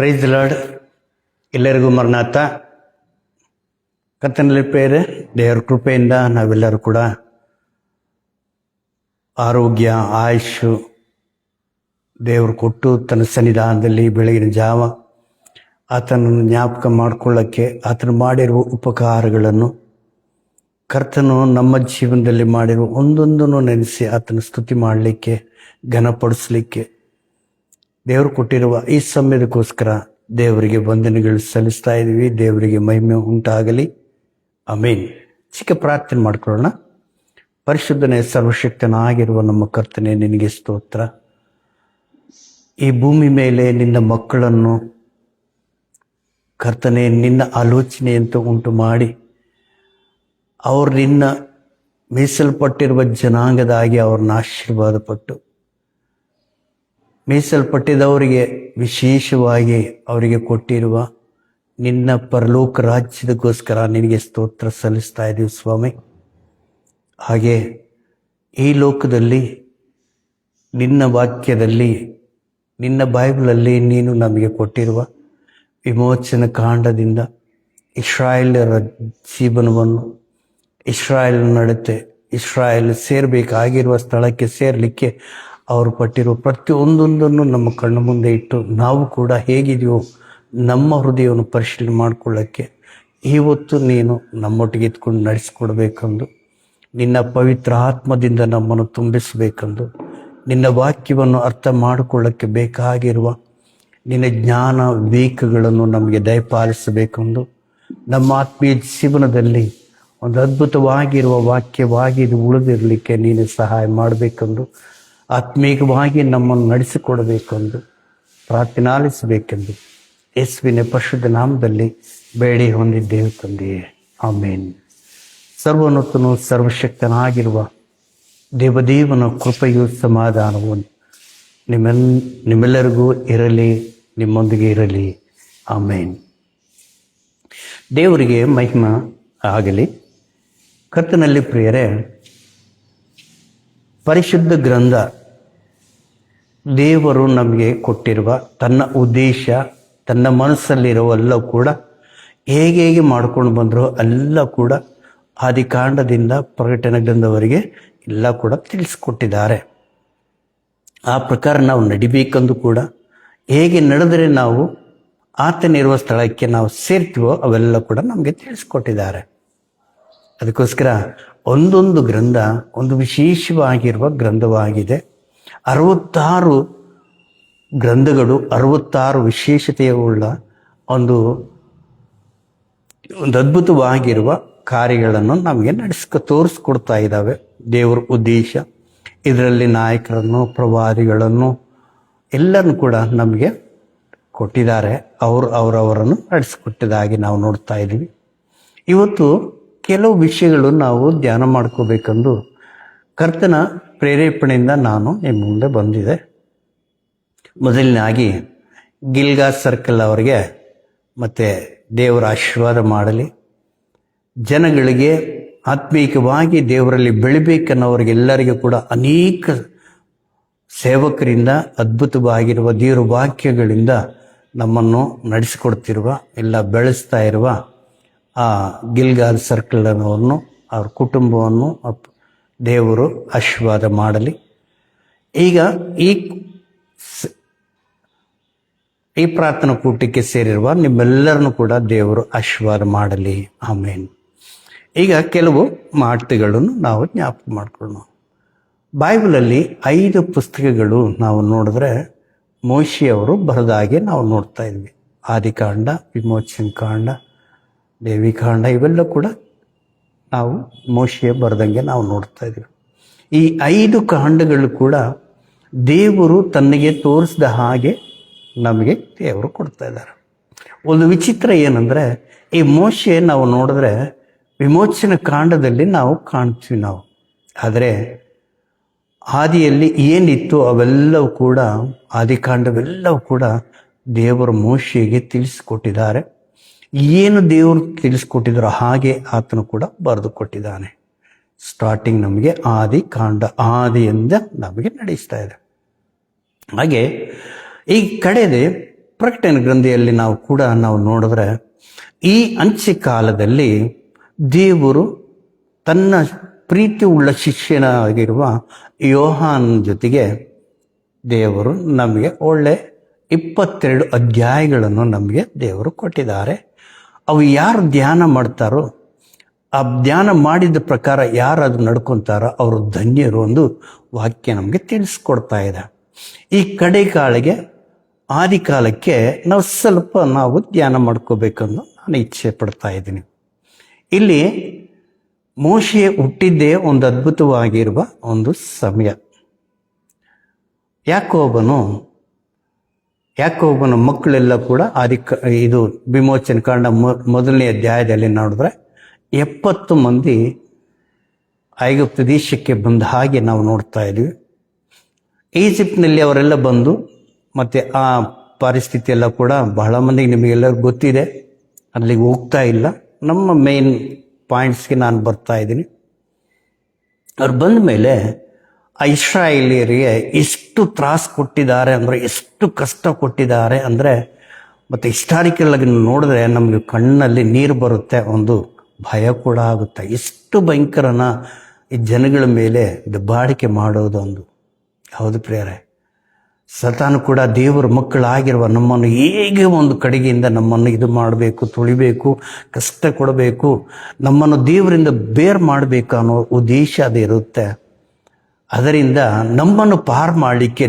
Price lord. ಎಲ್ಲರಿಗೂ ಮರಣಾತ. ಕರ್ತನಲ್ಲಿ ಪ್ರೇರೆ ದೇವರ ಕೃಪೆಯಿಂದ ನಾವೆಲ್ಲರೂ ಕೂಡ ಆರೋಗ್ಯ ಆಯುಷು ದೇವರು ಕೊಟ್ಟು ತನ್ನ ಸನ್ನಿಧಾನದಲ್ಲಿ ಬೆಳಗಿನ ಜಾವ ಆತನನ್ನು ಜ್ಞಾಪಕ ಮಾಡಿಕೊಳ್ಳೋಕ್ಕೆ ಆತನು ಮಾಡಿರುವ ಉಪಕಾರಗಳನ್ನು ಕರ್ತನು ನಮ್ಮ ಜೀವನದಲ್ಲಿ ಮಾಡಿರುವ ಒಂದೊಂದನ್ನು ನೆನೆಸಿ ಆತನ ಸ್ತುತಿ ಮಾಡಲಿಕ್ಕೆ ಘನಪಡಿಸಲಿಕ್ಕೆ ದೇವರು ಕೊಟ್ಟಿರುವ ಈ ಸಮಯದಕ್ಕೋಸ್ಕರ ದೇವರಿಗೆ ವಂದನೆಗಳು ಸಲ್ಲಿಸ್ತಾ ಇದ್ದೀವಿ. ದೇವರಿಗೆ ಮಹಿಮೆ ಉಂಟಾಗಲಿ. ಆಮೇನ್. ಚಿಕ್ಕ ಪ್ರಾರ್ಥನೆ ಮಾಡ್ಕೊಳ್ಳೋಣ. ಪರಿಶುದ್ಧನೇ ಸರ್ವಶಕ್ತನಾಗಿರುವ ನಮ್ಮ ಕರ್ತನೆ, ನಿನಗೆ ಸ್ತೋತ್ರ. ಈ ಭೂಮಿ ಮೇಲೆ ನಿನ್ನ ಮಕ್ಕಳನ್ನು ಕರ್ತನೆ ನಿನ್ನ ಆಲೋಚನೆಯಂತ ಉಂಟು ಮಾಡಿ ಅವರು ನಿನ್ನ ಮೀಸಲ್ಪಟ್ಟಿರುವ ಜನಾಂಗದಾಗಿ ಅವ್ರನ್ನ ಆಶೀರ್ವಾದ ಪಟ್ಟು ಮೀಸಲ್ಪಟ್ಟಿದವರಿಗೆ ವಿಶೇಷವಾಗಿ ಅವರಿಗೆ ಕೊಟ್ಟಿರುವ ನಿನ್ನ ಪರಲೋಕ ರಾಜ್ಯದಕ್ಕೋಸ್ಕರ ನಿನಗೆ ಸ್ತೋತ್ರ ಸಲ್ಲಿಸ್ತಾ ಇದ್ದೀವಿ ಸ್ವಾಮಿ. ಹಾಗೆ ಈ ಲೋಕದಲ್ಲಿ ನಿನ್ನ ವಾಕ್ಯದಲ್ಲಿ ನಿನ್ನ ಬೈಬಲಲ್ಲಿ ನೀನು ನಮಗೆ ಕೊಟ್ಟಿರುವ ವಿಮೋಚನ ಕಾಂಡದಿಂದ ಇಸ್ರಾಯೇಲರ ಜೀವನವನ್ನು, ಇಸ್ರಾಯೇಲ್ ನಡತೆ, ಇಸ್ರಾಯೇಲ್ ಸೇರಬೇಕಾಗಿರುವ ಸ್ಥಳಕ್ಕೆ ಸೇರಲಿಕ್ಕೆ ಅವರು ಪಟ್ಟಿರುವ ಪ್ರತಿಯೊಂದೊಂದನ್ನು ನಮ್ಮ ಕಣ್ಣು ಮುಂದೆ ಇಟ್ಟು ನಾವು ಕೂಡ ಹೇಗಿದೆಯೋ ನಮ್ಮ ಹೃದಯವನ್ನು ಪರಿಶೀಲನೆ ಮಾಡಿಕೊಳ್ಳೋಕ್ಕೆ ಇವತ್ತು ನೀನು ನಮ್ಮೊಟ್ಟಿಗೆ ಇದ್ಕೊಂಡು ನಡೆಸಿಕೊಡ್ಬೇಕೆಂದು, ನಿನ್ನ ಪವಿತ್ರ ಆತ್ಮದಿಂದ ನಮ್ಮನ್ನು ತುಂಬಿಸಬೇಕೆಂದು, ನಿನ್ನ ವಾಕ್ಯವನ್ನು ಅರ್ಥ ಮಾಡಿಕೊಳ್ಳೋಕ್ಕೆ ಬೇಕಾಗಿರುವ ನಿನ್ನ ಜ್ಞಾನ ವಿವೇಕಗಳನ್ನು ನಮಗೆ ದಯಪಾಲಿಸಬೇಕೆಂದು, ನಮ್ಮ ಆತ್ಮೀಯ ಜೀವನದಲ್ಲಿ ಒಂದು ಅದ್ಭುತವಾಗಿರುವ ವಾಕ್ಯವಾಗಿ ಇದು ಉಳಿದಿರಲಿಕ್ಕೆ ನೀನು ಸಹಾಯ ಮಾಡಬೇಕೆಂದು, ಆತ್ಮೀಯವಾಗಿ ನಮ್ಮನ್ನು ನಡೆಸಿಕೊಡಬೇಕೆಂದು ಪ್ರಾರ್ಥನೆ ಆಲಿಸಬೇಕೆಂದು ಯೇಸುವಿನ ಪರಿಶುದ್ಧ ನಾಮದಲ್ಲಿ ಬೇಡಿ ಹೊಂದಿದ್ದೇವೆ ತಂದೆಯೇ. ಆಮೇನ್. ಸರ್ವೋನ್ನತನು ಸರ್ವಶಕ್ತನಾಗಿರುವ ದೇವದೇವನ ಕೃಪೆಯು ಸಮಾಧಾನವು ನಿಮ್ಮೆಲ್ಲರಿಗೂ ಇರಲಿ, ನಿಮ್ಮೊಂದಿಗೆ ಇರಲಿ. ಆಮೇನ್. ದೇವರಿಗೆ ಮಹಿಮ ಆಗಲಿ. ಕರ್ತನಲ್ಲಿ ಪ್ರಿಯರೇ, ಪರಿಶುದ್ಧ ಗ್ರಂಥ ದೇವರು ನಮಗೆ ಕೊಟ್ಟಿರುವ ತನ್ನ ಉದ್ದೇಶ, ತನ್ನ ಮನಸ್ಸಲ್ಲಿರುವ ಕೂಡ ಹೇಗೆ ಮಾಡ್ಕೊಂಡು ಬಂದರೋ ಎಲ್ಲ ಕೂಡ ಆದಿಕಾಂಡದಿಂದ ಪ್ರಕಟಣೆ ಗ್ರಂಥವರೆಗೆ ಎಲ್ಲ ಕೂಡ ತಿಳಿಸ್ಕೊಟ್ಟಿದ್ದಾರೆ. ಆ ಪ್ರಕಾರ ನಾವು ನಡಿಬೇಕೆಂದು ಕೂಡ, ಹೇಗೆ ನಡೆದರೆ ನಾವು ಆತನಿರುವ ಸ್ಥಳಕ್ಕೆ ನಾವು ಸೇರ್ತೀವೋ ಅವೆಲ್ಲ ಕೂಡ ನಮಗೆ ತಿಳಿಸ್ಕೊಟ್ಟಿದ್ದಾರೆ. ಅದಕ್ಕೋಸ್ಕರ ಒಂದೊಂದು ಗ್ರಂಥ ಒಂದು ವಿಶೇಷವಾಗಿರುವ ಗ್ರಂಥವಾಗಿದೆ. 66 ಗ್ರಂಥಗಳು 66 ವಿಶೇಷತೆಯುಳ್ಳ ಒಂದು ಅದ್ಭುತವಾಗಿರುವ ಕಾರ್ಯಗಳನ್ನು ನಮಗೆ ತೋರಿಸ್ಕೊಡ್ತಾ ಇದ್ದಾವೆ. ದೇವರ ಉದ್ದೇಶ ಇದರಲ್ಲಿ ನಾಯಕರನ್ನು, ಪ್ರವಾದಿಗಳನ್ನು ಎಲ್ಲರನ್ನು ಕೂಡ ನಮಗೆ ಕೊಟ್ಟಿದ್ದಾರೆ. ಅವರವರನ್ನು ನಡೆಸಿಕೊಟ್ಟಿದ್ದಾಗಿ ನಾವು ನೋಡ್ತಾ ಇದ್ದೀವಿ. ಇವತ್ತು ಕೆಲವು ವಿಷಯಗಳು ನಾವು ಧ್ಯಾನ ಮಾಡ್ಕೋಬೇಕೆಂದು ಕರ್ತನ ಪ್ರೇರೇಪಣೆಯಿಂದ ನಾನು ನಿಮ್ಮ ಮುಂದೆ ಬಂದಿದೆ. ಮೊದಲನೇದಾಗಿ ಗಿಲ್ಗಾ ಸರ್ಕಲ್ ಅವರಿಗೆ ಮತ್ತು ದೇವರ ಆಶೀರ್ವಾದ ಮಾಡಲಿ, ಜನಗಳಿಗೆ ಆತ್ಮೀಕವಾಗಿ ದೇವರಲ್ಲಿ ಬೆಳಿಬೇಕನ್ನೋರಿಗೆಲ್ಲರಿಗೂ ಕೂಡ ಅನೇಕ ಸೇವಕರಿಂದ ಅದ್ಭುತವಾಗಿರುವ ದೇವರ ವಾಕ್ಯಗಳಿಂದ ನಮ್ಮನ್ನು ನಡೆಸಿಕೊಡ್ತಿರುವ, ಎಲ್ಲ ಬೆಳೆಸ್ತಾ ಇರುವ ಆ ಗಿಲ್ಗಾಲ್ ಸರ್ಕಲ್ ಅನ್ನೋರನ್ನು, ಅವ್ರ ಕುಟುಂಬವನ್ನು ದೇವರು ಆಶೀರ್ವಾದ ಮಾಡಲಿ. ಈಗ ಈ ಪ್ರಾರ್ಥನಾ ಕೂಟಕ್ಕೆ ಸೇರಿರುವ ನಿಮ್ಮೆಲ್ಲರನ್ನು ಕೂಡ ದೇವರು ಆಶೀರ್ವಾದ ಮಾಡಲಿ. ಆಮೇನ್. ಈಗ ಕೆಲವು ಮಾತುಗಳನ್ನು ನಾವು ಜ್ಞಾಪಕ ಮಾಡ್ಕೊಳ್ಳೋಣ. ಬೈಬಲಲ್ಲಿ 5 ಪುಸ್ತಕಗಳು ನಾವು ನೋಡಿದ್ರೆ ಮೋಶೆಯವರು ಬರೆದಾಗೆ ನಾವು ನೋಡ್ತಾ ಇದ್ವಿ. ಆದಿಕಾಂಡ, ವಿಮೋಚನ ಕಾಂಡ, ದೇವಿಕಾಂಡ ಇವೆಲ್ಲ ಕೂಡ ನಾವು ಮೋಶೆಯ ಬರೆದಂಗೆ ನಾವು ನೋಡ್ತಾ ಇದ್ವಿ. ಈ 5 ಕಾಂಡಗಳು ಕೂಡ ದೇವರು ತನಗೆ ತೋರಿಸಿದ ಹಾಗೆ ನಮಗೆ ದೇವರು ಕೊಡ್ತಾ ಇದ್ದಾರೆ. ಒಂದು ವಿಚಿತ್ರ ಏನಂದರೆ, ಈ ಮೋಶೆ ನಾವು ನೋಡಿದ್ರೆ ವಿಮೋಚನ ಕಾಂಡದಲ್ಲಿ ನಾವು ಕಾಣ್ತೀವಿ ನಾವು, ಆದರೆ ಆದಿಯಲ್ಲಿ ಏನಿತ್ತು ಅವೆಲ್ಲವೂ ಕೂಡ, ಆದಿಕಾಂಡವೆಲ್ಲವೂ ಕೂಡ ದೇವರು ಮೋಶೆಗೆ ತಿಳಿಸಿಕೊಟ್ಟಿದ್ದಾರೆ. ಏನು ದೇವರು ತಿಳಿಸ್ಕೊಟ್ಟಿದ್ರು ಹಾಗೆ ಆತನು ಕೂಡ ಬರೆದು ಕೊಟ್ಟಿದ್ದಾನೆ. ಸ್ಟಾರ್ಟಿಂಗ್ ನಮಗೆ ಆದಿಯಿಂದ ನಮಗೆ ನಡೆಸ್ತಾ ಇದೆ. ಹಾಗೆ ಈ ಕಡೆದೆ ಪ್ರಕಟಣೆ ಗ್ರಂಥಿಯಲ್ಲಿ ನಾವು ನೋಡಿದ್ರೆ ಈ ಅಂತ್ಯ ಕಾಲದಲ್ಲಿ ದೇವರು ತನ್ನ ಪ್ರೀತಿ ಉಳ್ಳ ಶಿಷ್ಯನಾಗಿರುವ ಯೋಹಾನ್ ಜೊತೆಗೆ ದೇವರು ನಮಗೆ ಒಳ್ಳೆ 22 ಅಧ್ಯಾಯಗಳನ್ನು ನಮಗೆ ದೇವರು ಕೊಟ್ಟಿದ್ದಾರೆ. ಅವು ಯಾರು ಧ್ಯಾನ ಮಾಡ್ತಾರೋ, ಆ ಧ್ಯಾನ ಮಾಡಿದ ಪ್ರಕಾರ ಯಾರು ಅದು ನಡ್ಕೊತಾರೋ ಅವರು ಧನ್ಯರು ಒಂದು ವಾಕ್ಯ ನಮಗೆ ತಿಳಿಸ್ಕೊಡ್ತಾ ಇದೆ. ಈ ಕಡೆ ಕಾಲಿಗೆ ಆದಿಕಾಲಕ್ಕೆ ನಾವು ಧ್ಯಾನ ಮಾಡ್ಕೋಬೇಕೆಂದು ನಾನು ಇಚ್ಛೆ ಪಡ್ತಾ ಇದ್ದೀನಿ. ಇಲ್ಲಿ ಮೋಶೆ ಹುಟ್ಟಿದ್ದೇ ಒಂದು ಅದ್ಭುತವಾಗಿರುವ ಒಂದು ಸಮಯ. ಯಾಕೋಬನ ಮಕ್ಕಳೆಲ್ಲ ಕೂಡ ಇದು ವಿಮೋಚನೆ ಕಾಂಡ ಮೊದಲನೇ ಅಧ್ಯಾಯದಲ್ಲಿ ನೋಡಿದ್ರೆ 70 ಮಂದಿ ಐಗುಪ್ತ ದೇಶಕ್ಕೆ ಬಂದ ಹಾಗೆ ನಾವು ನೋಡ್ತಾ ಇದ್ವಿ. ಈಜಿಪ್ಟ್ನಲ್ಲಿ ಅವರೆಲ್ಲ ಬಂದು ಮತ್ತೆ ಆ ಪರಿಸ್ಥಿತಿ ಎಲ್ಲ ಕೂಡ ಬಹಳ ಮಂದಿಗೆ ನಿಮಗೆಲ್ಲರಿಗೂ ಗೊತ್ತಿದೆ, ಅಲ್ಲಿಗೆ ಹೋಗ್ತಾ ಇಲ್ಲ. ನಮ್ಮ ಮೇನ್ ಪಾಯಿಂಟ್ಸ್ಗೆ ನಾನು ಬರ್ತಾ ಇದ್ದೀನಿ. ಅವ್ರು ಬಂದ ಮೇಲೆ ಆ ಇಸ್ರಾಯೇಲಿಯರಿಗೆ ಎಷ್ಟು ತ್ರಾಸ ಕೊಟ್ಟಿದ್ದಾರೆ ಅಂದರೆ, ಎಷ್ಟು ಕಷ್ಟ ಕೊಟ್ಟಿದ್ದಾರೆ ಅಂದರೆ, ಮತ್ತು ಹಿಸ್ಟಾರಿಕಲ್ ಆಗಿ ನೋಡಿದ್ರೆ ನಮಗೆ ಕಣ್ಣಲ್ಲಿ ನೀರು ಬರುತ್ತೆ, ಒಂದು ಭಯ ಕೂಡ ಆಗುತ್ತೆ. ಎಷ್ಟು ಭಯಂಕರನ ಈ ಜನಗಳ ಮೇಲೆ ದಬ್ಬಾಳಿಕೆ ಮಾಡೋದು ಒಂದು. ಹೌದು ಪ್ರಿಯರೇ, ಸತಾನು ಕೂಡ ದೇವರ ಮಕ್ಕಳಾಗಿರುವ ನಮ್ಮನ್ನು ಹೇಗೆ ಒಂದು ಕಡೆಗೆಯಿಂದ ನಮ್ಮನ್ನು ಇದು ಮಾಡಬೇಕು, ತುಳಿಬೇಕು, ಕಷ್ಟ ಕೊಡಬೇಕು, ನಮ್ಮನ್ನು ದೇವರಿಂದ ಬೇರೆ ಮಾಡಬೇಕು ಅನ್ನೋ ಉದ್ದೇಶ ಅದು ಇರುತ್ತೆ. ಅದರಿಂದ ನಮ್ಮನ್ನು ಪಾರು ಮಾಡಲಿಕ್ಕೆ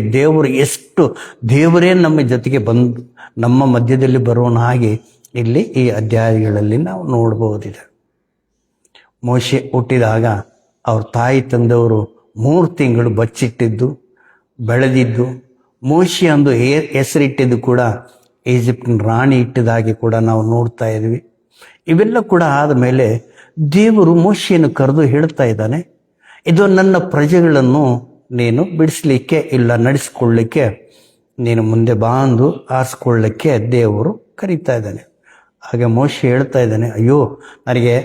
ದೇವರೇ ನಮ್ಮ ಜೊತೆಗೆ ಬಂದು ನಮ್ಮ ಮಧ್ಯದಲ್ಲಿ ಬರೋಣ ಹಾಗೆ ಇಲ್ಲಿ ಈ ಅಧ್ಯಾಯಗಳಲ್ಲಿ ನಾವು ನೋಡಬಹುದಿದೆ. ಮೋಶೆ ಹುಟ್ಟಿದಾಗ ಅವ್ರ ತಾಯಿ ತಂದವರು 3 ತಿಂಗಳು ಬಚ್ಚಿಟ್ಟಿದ್ದು, ಬೆಳೆದಿದ್ದು, ಮೋಶೆ ಅಂದು ಹೆಸರಿಟ್ಟಿದ್ದು ಕೂಡ ಈಜಿಪ್ಟಿನ ರಾಣಿ ಇಟ್ಟಿದಾಗಿ ಕೂಡ ನಾವು ನೋಡ್ತಾ ಇದ್ವಿ. ಇವೆಲ್ಲ ಕೂಡ ಆದ ಮೇಲೆ ದೇವರು ಮೋಶೆಯನ್ನು ಕರೆದು ಹೇಳ್ತಾ ಇದ್ದಾನೆ, ಇದು ನನ್ನ ಪ್ರಜೆಗಳನ್ನು ನೀನು ಬಿಡಿಸ್ಲಿಕ್ಕೆ ಇಲ್ಲ ನಡೆಸ್ಕೊಳ್ಳಿಕ್ಕೆ ನೀನು ಮುಂದೆ ಬಾಂದು ಆರಿಸ್ಕೊಳ್ಳಿಕ್ಕೆ ದೇವರು ಕರೀತಾ ಇದ್ದಾನೆ. ಹಾಗೆ ಮೋಶೆ ಹೇಳ್ತಾ ಇದ್ದಾನೆ, ಅಯ್ಯೋ ನನಗೆ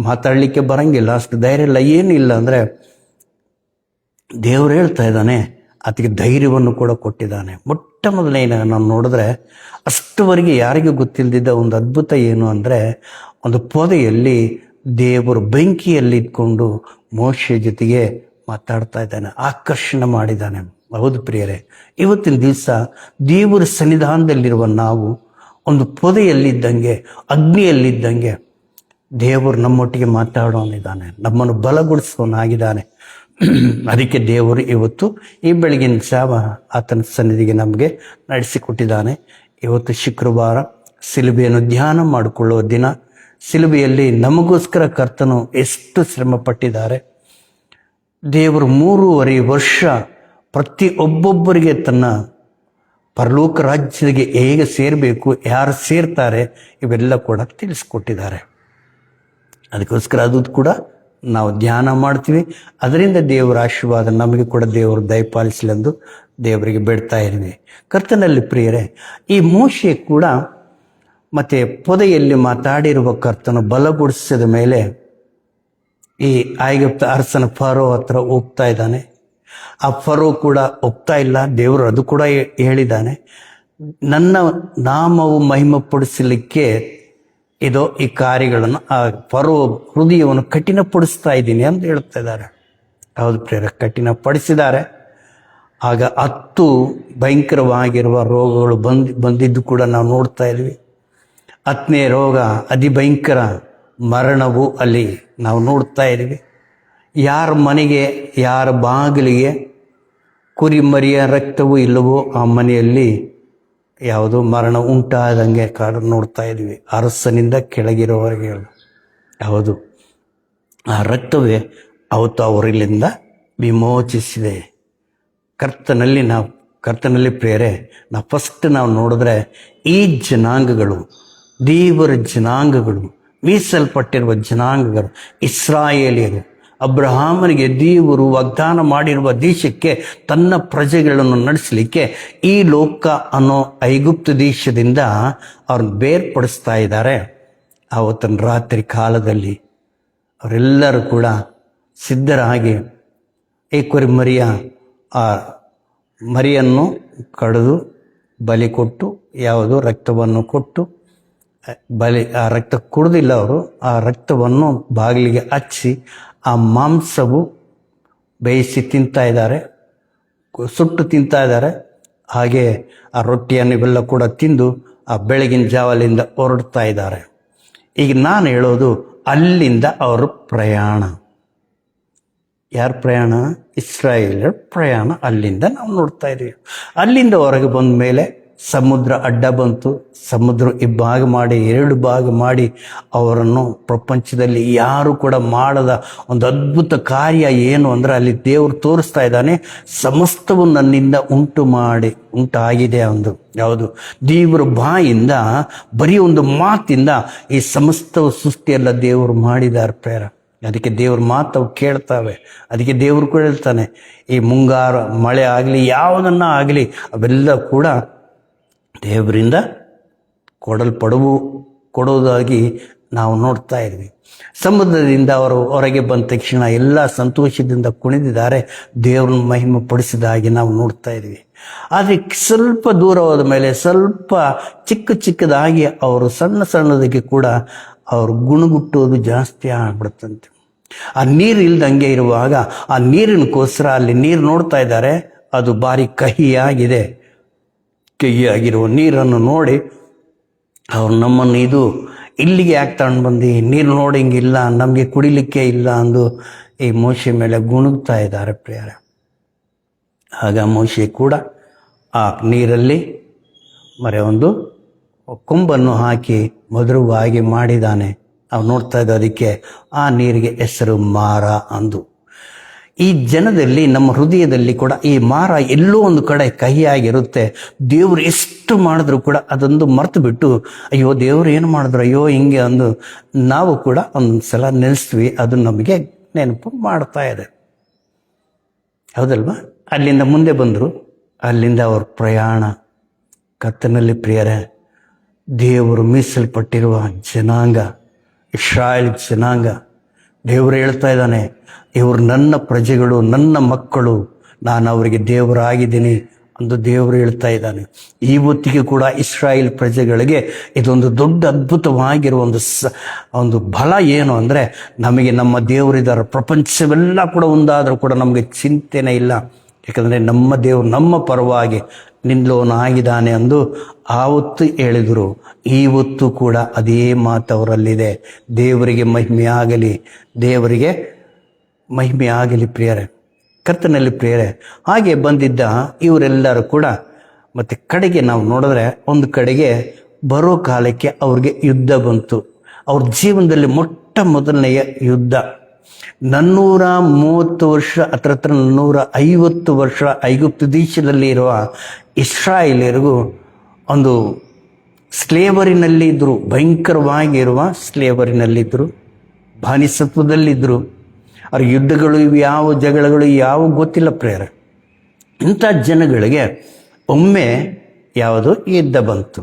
ಮಾತಾಡಲಿಕ್ಕೆ ಬರಂಗಿಲ್ಲ, ಅಷ್ಟು ಧೈರ್ಯ ಇಲ್ಲ, ಏನಿಲ್ಲ ಅಂದರೆ ದೇವರು ಹೇಳ್ತಾ ಇದ್ದಾನೆ, ಅದಕ್ಕೆ ಧೈರ್ಯವನ್ನು ಕೂಡ ಕೊಟ್ಟಿದ್ದಾನೆ. ಮೊಟ್ಟ ಮೊದಲನೇ ನಾವು ನೋಡಿದ್ರೆ ಅಷ್ಟುವರೆಗೆ ಯಾರಿಗೂ ಗೊತ್ತಿಲ್ಲದಿದ್ದ ಒಂದು ಅದ್ಭುತ ಏನು ಅಂದರೆ, ಒಂದು ಪೊದೆಯಲ್ಲಿ ದೇವರು ಬೆಂಕಿಯಲ್ಲಿ ಇಟ್ಕೊಂಡು ಮೋಶೆ ಜೊತೆಗೆ ಮಾತಾಡ್ತಾ ಇದ್ದಾನೆ, ಆಕರ್ಷಣೆ ಮಾಡಿದ್ದಾನೆ. ಹೌದು ಪ್ರಿಯರೇ, ಇವತ್ತಿನ ದಿವಸ ದೇವರ ಸನ್ನಿಧಾನದಲ್ಲಿರುವ ನಾವು ಒಂದು ಪೊದೆಯಲ್ಲಿದ್ದಂಗೆ, ಅಗ್ನಿಯಲ್ಲಿದ್ದಂಗೆ ದೇವರು ನಮ್ಮೊಟ್ಟಿಗೆ ಮಾತಾಡೋನಿದ್ದಾನೆ, ನಮ್ಮನ್ನು ಬಲಗೊಳಿಸೋನಾಗಿದ್ದಾನೆ. ಅದಕ್ಕೆ ದೇವರು ಇವತ್ತು ಈ ಬೆಳಗಿನ ಜಾವ ಆತನ ಸನ್ನಿಧಿಗೆ ನಮಗೆ ನಡೆಸಿಕೊಟ್ಟಿದ್ದಾನೆ. ಇವತ್ತು ಶುಕ್ರವಾರ ಶಿಲುಬೆಯನ್ನು ಧ್ಯಾನ ಮಾಡಿಕೊಳ್ಳುವ ದಿನ. ಶಿಲುಬೆಯಲ್ಲಿ ನಮಗೋಸ್ಕರ ಕರ್ತನು ಎಷ್ಟು ಶ್ರಮ ಪಟ್ಟಿದ್ದಾರೆ. ದೇವರು 3.5 ವರ್ಷ ಒಬ್ಬೊಬ್ಬರಿಗೆ ತನ್ನ ಪರಲೋಕ ರಾಜ್ಯಕ್ಕೆ ಹೇಗೆ ಸೇರಬೇಕು, ಯಾರು ಸೇರ್ತಾರೆ, ಇವೆಲ್ಲ ಕೂಡ ತಿಳಿಸ್ಕೊಟ್ಟಿದ್ದಾರೆ. ಅದಕ್ಕೋಸ್ಕರ ಅದು ಕೂಡ ನಾವು ಧ್ಯಾನ ಮಾಡ್ತೀವಿ. ಅದರಿಂದ ದೇವರ ಆಶೀರ್ವಾದ ನಮಗೆ ಕೂಡ ದೇವರು ದಯಪಾಲಿಸಲೆಂದು ದೇವರಿಗೆ ಬೇಡ್ತಾ ಇದ್ದೀವಿ. ಕರ್ತನಲ್ಲಿ ಪ್ರಿಯರೇ, ಈ ಮೋಶೆ ಕೂಡ ಮತ್ತೆ ಪೊದೆಯಲ್ಲಿ ಮಾತಾಡಿರುವ ಕರ್ತನು ಬಲಗೊಳಿಸಿದ ಮೇಲೆ ಈ ಐಗುಪ್ತ ಅರಸನ ಫರೋ ಹತ್ರ ಹೋಗ್ತಾ ಇದ್ದಾನೆ. ಆ ಫರೋ ಕೂಡ ಹೋಗ್ತಾ ಇಲ್ಲ, ದೇವರು ಅದು ಕೂಡ ಹೇಳಿದ್ದಾನೆ, ನನ್ನ ನಾಮವು ಮಹಿಮೆಪಡಿಸಲಿಕ್ಕೆ ಈ ಕಾರ್ಯಗಳನ್ನು ಆ ಫರೋ ಹೃದಯವನ್ನು ಕಠಿಣಪಡಿಸ್ತಾ ಇದ್ದೀನಿ ಅಂತ ಹೇಳ್ತಾ ಇದ್ದಾರೆ. ಹೌದು ಪ್ರಿಯರೇ, ಕಠಿಣಪಡಿಸಿದ್ದಾರೆ. ಆಗ 10 ಭಯಂಕರವಾಗಿರುವ ರೋಗಗಳು ಬಂದಿದ್ದು ಕೂಡ ನಾವು ನೋಡ್ತಾ ಇದ್ವಿ. 10ನೇ ರೋಗ ಅತಿ ಭಯಂಕರ ಮರಣವು ಅಲ್ಲಿ ನಾವು ನೋಡ್ತಾ ಇದ್ವಿ. ಯಾರ ಮನೆಗೆ, ಯಾರ ಬಾಗಿಲಿಗೆ ಕುರಿ ಮರಿಯ ರಕ್ತವೂ ಇಲ್ಲವೋ ಆ ಮನೆಯಲ್ಲಿ ಯಾವುದೋ ಮರಣ ಉಂಟಾದಂಗೆ ನೋಡ್ತಾ ಇದ್ವಿ. ಅರಸನಿಂದ ಕೆಳಗಿರೋವರೆಗೆ. ಹೌದು, ಆ ರಕ್ತವೇ ಅವತ್ತು ಅವರಿಲ್ಲಿಂದ ವಿಮೋಚಿಸಿದೆ. ಕರ್ತನಲ್ಲಿ ಪ್ರಿಯರೇ, ಫಸ್ಟ್ ನಾವು ನೋಡಿದ್ರೆ ಈ ಜನಾಂಗಗಳು, ದೇವರ ಜನಾಂಗಗಳು, ಮೀಸಲ್ಪಟ್ಟಿರುವ ಜನಾಂಗಗಳು, ಇಸ್ರಾಯೇಲಿಯರು, ಅಬ್ರಹಾಮನಿಗೆ ದೇವರು ವಾಗ್ದಾನ ಮಾಡಿರುವ ದೇಶಕ್ಕೆ ತನ್ನ ಪ್ರಜೆಗಳನ್ನು ನಡೆಸಲಿಕ್ಕೆ ಈ ಲೋಕ ಅನ್ನೋ ಐಗುಪ್ತ ದೇಶದಿಂದ ಅವ್ರನ್ನ ಬೇರ್ಪಡಿಸ್ತಾ ಇದ್ದಾರೆ. ಆವತ್ತಿನ ರಾತ್ರಿ ಕಾಲದಲ್ಲಿ ಅವರೆಲ್ಲರೂ ಕೂಡ ಸಿದ್ಧರಾಗಿ ಈ ಕುರಿ ಮರಿಯನ್ನು ಕಡಿದು ಬಲಿ ಕೊಟ್ಟು, ಯಾವುದು ರಕ್ತವನ್ನು ಕೊಟ್ಟು, ಬಲಿ ಆ ರಕ್ತ ಕುಡಿದಿಲ್ಲ ಅವರು, ಆ ರಕ್ತವನ್ನು ಬಾಗಿಲಿಗೆ ಹಚ್ಚಿ ಆ ಮಾಂಸವು ಬೇಯಿಸಿ ತಿಂತಾ ಇದ್ದಾರೆ, ಸುಟ್ಟು ತಿಂತಾ ಇದ್ದಾರೆ. ಹಾಗೆ ಆ ರೊಟ್ಟಿಯನ್ನು ಇವೆಲ್ಲ ಕೂಡ ತಿಂದು ಆ ಬೆಳಗಿನ ಜಾವಲಿಂದ ಹೊರಡ್ತಾ ಇದ್ದಾರೆ. ಈಗ ನಾನು ಹೇಳೋದು ಅಲ್ಲಿಂದ ಅವರು ಪ್ರಯಾಣ. ಯಾರ ಪ್ರಯಾಣ? ಇಸ್ರಾಯೇಲರ ಪ್ರಯಾಣ. ಅಲ್ಲಿಂದ ನಾವು ನೋಡ್ತಾ ಇದ್ದೀವಿ. ಅಲ್ಲಿಂದ ಹೊರಗೆ ಬಂದ ಮೇಲೆ ಸಮುದ್ರ ಅಡ್ಡ ಬಂತು. ಸಮುದ್ರ ಇಬ್ಬಾಗ ಮಾಡಿ, 2 ಭಾಗ ಮಾಡಿ ಅವರನ್ನು ಪ್ರಪಂಚದಲ್ಲಿ ಯಾರು ಕೂಡ ಮಾಡದ ಒಂದು ಅದ್ಭುತ ಕಾರ್ಯ ಏನು ಅಂದರೆ, ಅಲ್ಲಿ ದೇವರು ತೋರಿಸ್ತಾ ಇದ್ದಾನೆ, ಸಮಸ್ತವು ನನ್ನಿಂದ ಉಂಟಾಗಿದೆ ಒಂದು. ಯಾವುದು? ದೇವರ ಬಾಯಿಂದ ಬರೀ ಒಂದು ಮಾತಿಂದ ಈ ಸಮಸ್ತವು ಸೃಷ್ಟಿಯೆಲ್ಲ ದೇವರು ಮಾಡಿದ್ದಾರೆ ಪ್ರೇರ. ಅದಕ್ಕೆ ದೇವ್ರ ಮಾತು ಕೇಳ್ತಾವೆ. ಅದಕ್ಕೆ ದೇವರು ಕೂಡ ಹೇಳ್ತಾನೆ, ಈ ಮುಂಗಾರು ಮಳೆ ಆಗಲಿ ಯಾವುದನ್ನ ಆಗಲಿ ಅವೆಲ್ಲ ಕೂಡ ದೇವರಿಂದ ಕೊಡೋದಾಗಿ ನಾವು ನೋಡ್ತಾ ಇದ್ವಿ. ಸಮುದ್ರದಿಂದ ಅವರು ಹೊರಗೆ ಬಂದ ತಕ್ಷಣ ಎಲ್ಲ ಸಂತೋಷದಿಂದ ಕುಣಿದಿದ್ದಾರೆ, ದೇವ್ರನ್ನ ಮಹಿಮೆ ಪಡಿಸಿದಾಗಿ ನಾವು ನೋಡ್ತಾ ಇದ್ವಿ. ಆದರೆ ಸ್ವಲ್ಪ ದೂರ ಹೋದ ಮೇಲೆ ಸ್ವಲ್ಪ ಚಿಕ್ಕದಾಗಿ ಅವರು ಸಣ್ಣದಕ್ಕೆ ಕೂಡ ಅವರು ಗುಣಗುಟ್ಟೋದು ಜಾಸ್ತಿ ಆಗ್ಬಿಡುತ್ತಂತೆ. ಆ ನೀರು ಇಲ್ದಂಗೆ ಇರುವಾಗ ಆ ನೀರಿನಕ್ಕೋಸ್ಕರ ಅಲ್ಲಿ ನೀರು ನೋಡ್ತಾ ಇದ್ದಾರೆ, ಅದು ಭಾರಿ ಕಹಿಯಾಗಿರುವ ನೀರನ್ನು ನೋಡಿ ಅವ್ರು ನಮ್ಮನ್ನು ಇಲ್ಲಿಗೆ ಯಾಕೆ ತಗೊಂಡು ಬಂದು, ನೀರು ನೋಡಂಗಿಲ್ಲ, ನಮಗೆ ಕುಡಿಲಿಕ್ಕೆ ಇಲ್ಲ ಅಂದು ಈ ಮೋಶೆ ಮೇಲೆ ಗುಣಗ್ತಾ ಇದ್ದಾರೆ ಪ್ರಿಯರ. ಆಗ ಮೋಶೆ ಕೂಡ ಆ ನೀರಲ್ಲಿ ಒಂದು ಕೊಂಬನ್ನು ಹಾಕಿ ಮಧುರವಾಗಿ ಮಾಡಿದ್ದಾನೆ. ನಾವು ನೋಡ್ತಾ ಇದ್ದ ಅದಕ್ಕೆ ಆ ನೀರಿಗೆ ಹೆಸರು ಮಾರ ಅಂದು. ಈ ಜನದಲ್ಲಿ, ನಮ್ಮ ಹೃದಯದಲ್ಲಿ ಕೂಡ ಈ ಮಾರ ಎಲ್ಲೋ ಒಂದು ಕಡೆ ಕಹಿಯಾಗಿರುತ್ತೆ. ದೇವರು ಎಷ್ಟು ಮಾಡಿದ್ರು ಕೂಡ ಅದೊಂದು ಮರ್ತು ಬಿಟ್ಟು, ಅಯ್ಯೋ ದೇವರು ಏನು ಮಾಡಿದ್ರು, ಅಯ್ಯೋ ಹಿಂಗೆ ಅಂದು ನಾವು ಕೂಡ ಒಂದ್ಸಲ ನೆನೆಸ್ತೀವಿ. ಅದು ನಮಗೆ ನೆನಪು ಮಾಡ್ತಾ ಇದೆ, ಹೌದಲ್ವಾ? ಅಲ್ಲಿಂದ ಮುಂದೆ ಬಂದರು. ಅಲ್ಲಿಂದ ಅವ್ರ ಪ್ರಯಾಣ ಕರ್ತನಲ್ಲಿ ಪ್ರಿಯರೇ, ದೇವರು ಮೀಸಲ್ಪಟ್ಟಿರುವ ಜನಾಂಗ, ಇಸ್ರಾಯೇಲ್ ಜನಾಂಗ. ದೇವರು ಹೇಳ್ತಾ ಇದ್ದಾನೆ, ಇವರು ನನ್ನ ಪ್ರಜೆಗಳು, ನನ್ನ ಮಕ್ಕಳು, ನಾನು ಅವರಿಗೆ ದೇವರಾಗಿದ್ದೀನಿ ಅಂದು ದೇವರು ಹೇಳ್ತಾ ಇದ್ದಾನೆ. ಇವತ್ತಿಗೆ ಕೂಡ ಇಸ್ರಾಯೇಲ್ ಪ್ರಜೆಗಳಿಗೆ ಇದೊಂದು ದೊಡ್ಡ ಅದ್ಭುತವಾಗಿರುವ ಒಂದು ಬಲ ಏನು ಅಂದರೆ, ನಮಗೆ ನಮ್ಮ ದೇವರಿದ್ದಾರೆ. ಪ್ರಪಂಚವೆಲ್ಲ ಕೂಡ ಒಂದಾದರೂ ಕೂಡ ನಮಗೆ ಚಿಂತೆನೇ ಇಲ್ಲ. ಯಾಕಂದರೆ ನಮ್ಮ ದೇವರು ನಮ್ಮ ಪರವಾಗಿ ನಿಲ್ಲೋನಾಗಿದ್ದಾನೆ ಎಂದು ಆವತ್ತು ಹೇಳಿದರು. ಇವತ್ತು ಕೂಡ ಅದೇ ಮಾತು ಅವರಲ್ಲಿದೆ. ದೇವರಿಗೆ ಮಹಿಮೆ ಆಗಲಿ ಪ್ರಿಯರೇ, ಕರ್ತನಲ್ಲಿ ಪ್ರಿಯರೇ. ಹಾಗೆ ಬಂದಿದ್ದ ಇವರೆಲ್ಲರೂ ಕೂಡ ಮತ್ತೆ ಕಡೆಗೆ ನಾವು ನೋಡಿದ್ರೆ, ಒಂದು ಕಡೆಗೆ ಬರೋ ಕಾಲಕ್ಕೆ ಅವ್ರಿಗೆ ಯುದ್ಧ ಬಂತು. ಅವ್ರ ಜೀವನದಲ್ಲಿ ಮೊಟ್ಟ ಮೊದಲನೆಯ ಯುದ್ಧ. 430 ವರ್ಷ, ಹತ್ರ 450 ವರ್ಷ ಐಗುಪ್ತ ದೇಶದಲ್ಲಿ ಇರುವ ಇಸ್ರಾಯೇಲರಿಗೂ ಒಂದು ಸ್ಲೇವರಿನಲ್ಲಿ ಇದ್ದರು, ಭಯಂಕರವಾಗಿರುವ ಸ್ಲೇವರಿನಲ್ಲಿದ್ದರು, ಬಾನಿಸತ್ವದಲ್ಲಿದ್ದರು. ಅವ್ರ ಯುದ್ಧಗಳು ಯಾವ ಜಗಳಗಳು ಯಾವ ಗೊತ್ತಿಲ್ಲ ಪ್ರೇಯರ್. ಇಂಥ ಜನಗಳಿಗೆ ಒಮ್ಮೆ ಯಾವುದು ಯುದ್ಧ ಬಂತು.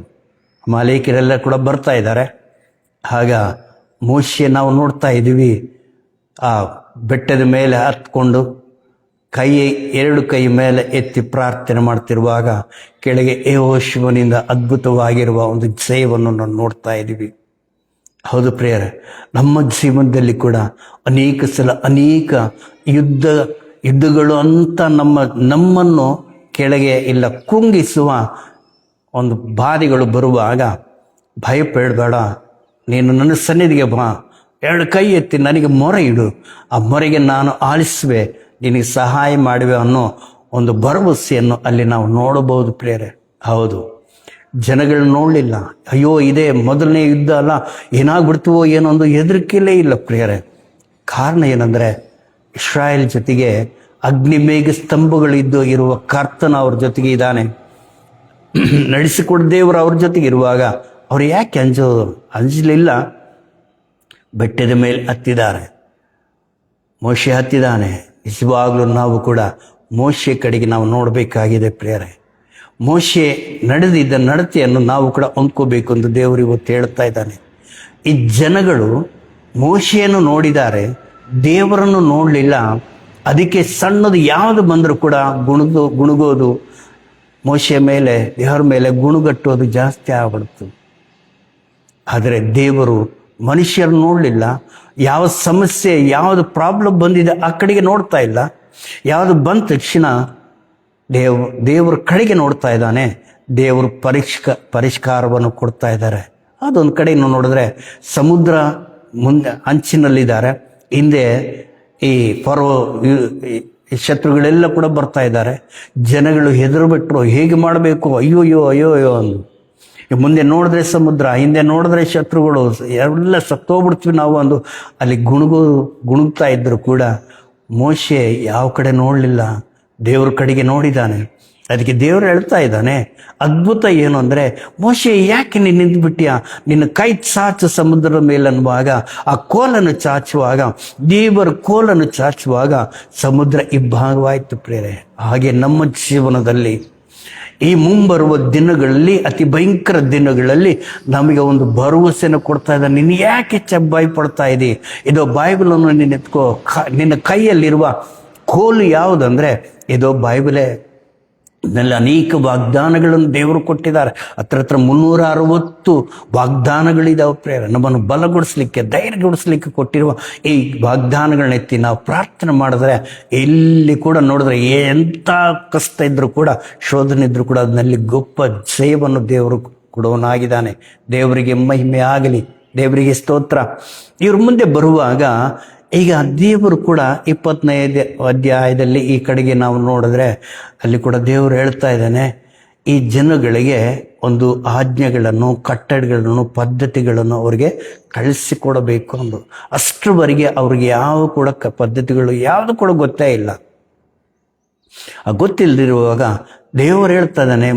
ಅಮಾಲೇಕರೆಲ್ಲ ಕೂಡ ಬರ್ತಾ ಇದ್ದಾರೆ. ಆಗ ಮೋಶೆ ನಾವು ನೋಡ್ತಾ ಇದ್ದೀವಿ, ಆ ಬೆಟ್ಟದ ಮೇಲೆ ಹತ್ಕೊಂಡು 2 ಕೈ ಮೇಲೆ ಎತ್ತಿ ಪ್ರಾರ್ಥನೆ ಮಾಡ್ತಿರುವಾಗ ಕೆಳಗೆ ಯೆಹೋಶುವನಿಂದ ಅದ್ಭುತವಾಗಿರುವ ಒಂದು ಜಯವನ್ನು ನಾವು ನೋಡ್ತಾ ಇದ್ದೀವಿ. ಹೌದು ಪ್ರಿಯರೇ, ನಮ್ಮ ಜೀವನದಲ್ಲಿ ಕೂಡ ಅನೇಕ ಸಲ ಅನೇಕ ಯುದ್ಧಗಳು ಅಂತ ನಮ್ಮನ್ನು ಕೆಳಗೆ ಇಲ್ಲ ಕುಂಗಿಸುವ ಒಂದು ಬಾಧೆಗಳು ಬರುವಾಗ ಭಯಪಡಬೇಡ, ನೀನು ನನ್ನ ಸನ್ನಿಧಿಗೆ ಬಾ, 2 ಕೈ ಎತ್ತಿ ನನಗೆ ಮೊರೆ ಇಡು, ಆ ಮೊರೆಗೆ ನಾನು ಆಲಿಸುವೆ, ನಿನಗೆ ಸಹಾಯ ಮಾಡುವೆ ಅನ್ನೋ ಒಂದು ಭರವಸೆಯನ್ನು ಅಲ್ಲಿ ನಾವು ನೋಡಬಹುದು ಪ್ರಿಯರೇ. ಹೌದು, ಜನಗಳು ನೋಡಲಿಲ್ಲ, ಅಯ್ಯೋ ಇದೇ ಮೊದಲನೇ ಯುದ್ಧ ಅಲ್ಲ, ಏನಾಗ್ಬಿಡ್ತೀವೋ ಏನೋ ಒಂದು ಹೆದರಿಕೆಯಲ್ಲೇ ಇಲ್ಲ ಪ್ರಿಯರೇ. ಕಾರಣ ಏನಂದರೆ, ಇಸ್ರಾಯೇಲ್ ಜೊತೆಗೆ ಅಗ್ನಿಮೇಘ ಸ್ತಂಭಗಳಿದ್ದು ಇರುವ ಕರ್ತನ ಅವ್ರ ಜೊತೆಗೆ ಇದ್ದಾನೆ. ನಡೆಸಿಕೊಡ ದೇವರು ಅವ್ರ ಜೊತೆಗೆ ಇರುವಾಗ ಅವ್ರು ಯಾಕೆ ಅಂಜಲಿಲ್ಲ. ಬೆಟ್ಟದ ಮೇಲೆ ಹತ್ತಿದ್ದಾರೆ, ಮೋಶೆ ಹತ್ತಿದ್ದಾನೆ. ನಿಜವಾಗ್ಲೂ ನಾವು ಕೂಡ ಮೋಶೆ ಕಡೆಗೆ ನಾವು ನೋಡಬೇಕಾಗಿದೆ ಪ್ರಿಯರೇ. ಮೋಶೆ ನಡೆದಿದ್ದ ನಡತೆಯನ್ನು ನಾವು ಕೂಡ ಹೊಂದ್ಕೋಬೇಕು ಎಂದು ದೇವರು ಇವತ್ತು ಹೇಳ್ತಾ ಇದ್ದಾನೆ. ಈ ಜನಗಳು ಮೋಶೆಯನ್ನು ನೋಡಿದ್ದಾರೆ, ದೇವರನ್ನು ನೋಡಲಿಲ್ಲ. ಅದಕ್ಕೆ ಸಣ್ಣದು ಯಾವುದು ಬಂದರೂ ಕೂಡ ಗುಣಗೋದು, ಮೋಶೆ ಮೇಲೆ ದೇವರ ಮೇಲೆ ಗುಣಗಟ್ಟೋದು ಜಾಸ್ತಿ ಆಗ್ಬಿಡ್ತು. ಆದರೆ ದೇವರು ಮನುಷ್ಯರು ನೋಡಲಿಲ್ಲ. ಯಾವ ಸಮಸ್ಯೆ, ಯಾವುದು ಪ್ರಾಬ್ಲಮ್ ಬಂದಿದೆ ಆ ಕಡೆಗೆ ನೋಡ್ತಾ ಇಲ್ಲ. ಯಾವುದು ಬಂದ ತಕ್ಷಣ ದೇವರ ಕಡೆಗೆ ನೋಡ್ತಾ ಇದ್ದಾನೆ. ದೇವರು ಪರಿಷ್ಕಾರವನ್ನು ಕೊಡ್ತಾ ಇದ್ದಾರೆ. ಅದೊಂದು ಕಡೆ ನೋಡಿದ್ರೆ ಸಮುದ್ರ ಮುಂದೆ ಅಂಚಿನಲ್ಲಿದ್ದಾರೆ. ಹಿಂದೆ ಈ ಶತ್ರುಗಳೆಲ್ಲ ಕೂಡ ಬರ್ತಾ ಇದ್ದಾರೆ. ಜನಗಳು ಹೆದರು ಬಿಟ್ಟರು, ಹೇಗೆ ಮಾಡಬೇಕು, ಅಯ್ಯೋ ಅಂದು. ಮುಂದೆ ನೋಡಿದ್ರೆ ಸಮುದ್ರ, ಹಿಂದೆ ನೋಡಿದ್ರೆ ಶತ್ರುಗಳು, ಎಲ್ಲ ಸತ್ತೋಗ್ಬಿಡ್ತೀವಿ ನಾವು ಅಂದು ಅಲ್ಲಿ ಗುಣುಗ್ತಾ ಇದ್ರು ಕೂಡ ಮೋಶೆ ಯಾವ ಕಡೆ ನೋಡಲಿಲ್ಲ, ದೇವ್ರ ಕಡೆಗೆ ನೋಡಿದ್ದಾನೆ. ಅದಕ್ಕೆ ದೇವರು ಹೇಳ್ತಾ ಇದ್ದಾನೆ, ಅದ್ಭುತ ಏನು ಅಂದರೆ, ಮೋಶೆ ಯಾಕೆ ನೀನು ನಿಂತುಬಿಟ್ಟಿಯಾ, ನಿನ್ನ ಕೈ ಚಾಚು ಸಮುದ್ರದ ಮೇಲೆ ಅನ್ನುವಾಗ, ಆ ಕೋಲನ್ನು ಚಾಚುವಾಗ, ದೇವರ ಕೋಲನ್ನು ಚಾಚುವಾಗ ಸಮುದ್ರ ಇಬ್ಬಾಗವಾಯಿತು ಪ್ರೇರೆ. ಹಾಗೆ ನಮ್ಮ ಜೀವನದಲ್ಲಿ ಈ ಮುಂಬರುವ ದಿನಗಳಲ್ಲಿ, ಅತಿ ಭಯಂಕರ ದಿನಗಳಲ್ಲಿ ನಮಗೆ ಒಂದು ಭರವಸೆಯನ್ನು ಕೊಡ್ತಾ ಇದ್ದಾನೆ. ನೀನು ಯಾಕೆ ಭಯ ಪಡ್ತಾ ಇದ್ದೀ? ಇದೋ ಬೈಬಲನ್ನು ನೀನು ಎತ್ಕೋ. ನಿನ್ನ ಕೈಯಲ್ಲಿರುವ ಕೋಲು ಯಾವುದಂದ್ರೆ ಇದೋ ಬೈಬಲೇ. ನಲ್ಲಿ ಅನೇಕ ವಾಗ್ದಾನಗಳನ್ನು ದೇವರು ಕೊಟ್ಟಿದ್ದಾರೆ. ಹತ್ರ 360 ವಾಗ್ದಾನಗಳಿದಾವೆ ಪ್ರೇರ. ನಮ್ಮನ್ನು ಬಲಗೊಳಿಸ್ಲಿಕ್ಕೆ, ಧೈರ್ಯಗೊಳಿಸ್ಲಿಕ್ಕೆ ಕೊಟ್ಟಿರುವ ಈ ವಾಗ್ದಾನಗಳನ್ನ ಎತ್ತಿ ನಾವು ಪ್ರಾರ್ಥನೆ ಮಾಡಿದ್ರೆ, ಎಲ್ಲಿ ಕೂಡ ನೋಡಿದ್ರೆ ಎಂಥ ಕಷ್ಟ ಇದ್ರೂ ಕೂಡ, ಶೋಧನೆ ಇದ್ರೂ ಕೂಡ ಅದರಲ್ಲಿ ಗೊಪ್ಪ ಜಯವನ್ನು ದೇವರು ಕೊಡುವನಾಗಿದ್ದಾನೆ. ದೇವರಿಗೆ ಮಹಿಮೆ ಆಗಲಿ, ದೇವರಿಗೆ ಸ್ತೋತ್ರ. ಇವ್ರ ಮುಂದೆ ಬರುವಾಗ ಈಗ ದೇವರು ಕೂಡ 25ನೇ ಅಧ್ಯಾಯದಲ್ಲಿ ಈ ಕಡೆಗೆ ನಾವು ನೋಡಿದ್ರೆ ಅಲ್ಲಿ ಕೂಡ ದೇವರು ಹೇಳ್ತಾ ಇದ್ದಾನೆ, ಈ ಜನಗಳಿಗೆ ಒಂದು ಆಜ್ಞೆಗಳನ್ನು, ಕಟ್ಟಳೆಗಳನ್ನು, ಪದ್ಧತಿಗಳನ್ನು ಅವ್ರಿಗೆ ಕಳಿಸಿಕೊಡಬೇಕು ಅಂದು. ಅಷ್ಟರವರೆಗೆ ಅವ್ರಿಗೆ ಯಾವ ಕೂಡ ಪದ್ಧತಿಗಳು ಯಾವುದು ಕೂಡ ಗೊತ್ತೇ ಇಲ್ಲ. ಗೊತ್ತಿಲ್ಲದಿರುವಾಗ ದೇವರು ಹೇಳ್ತಾ ಇದ್ದಾನೆ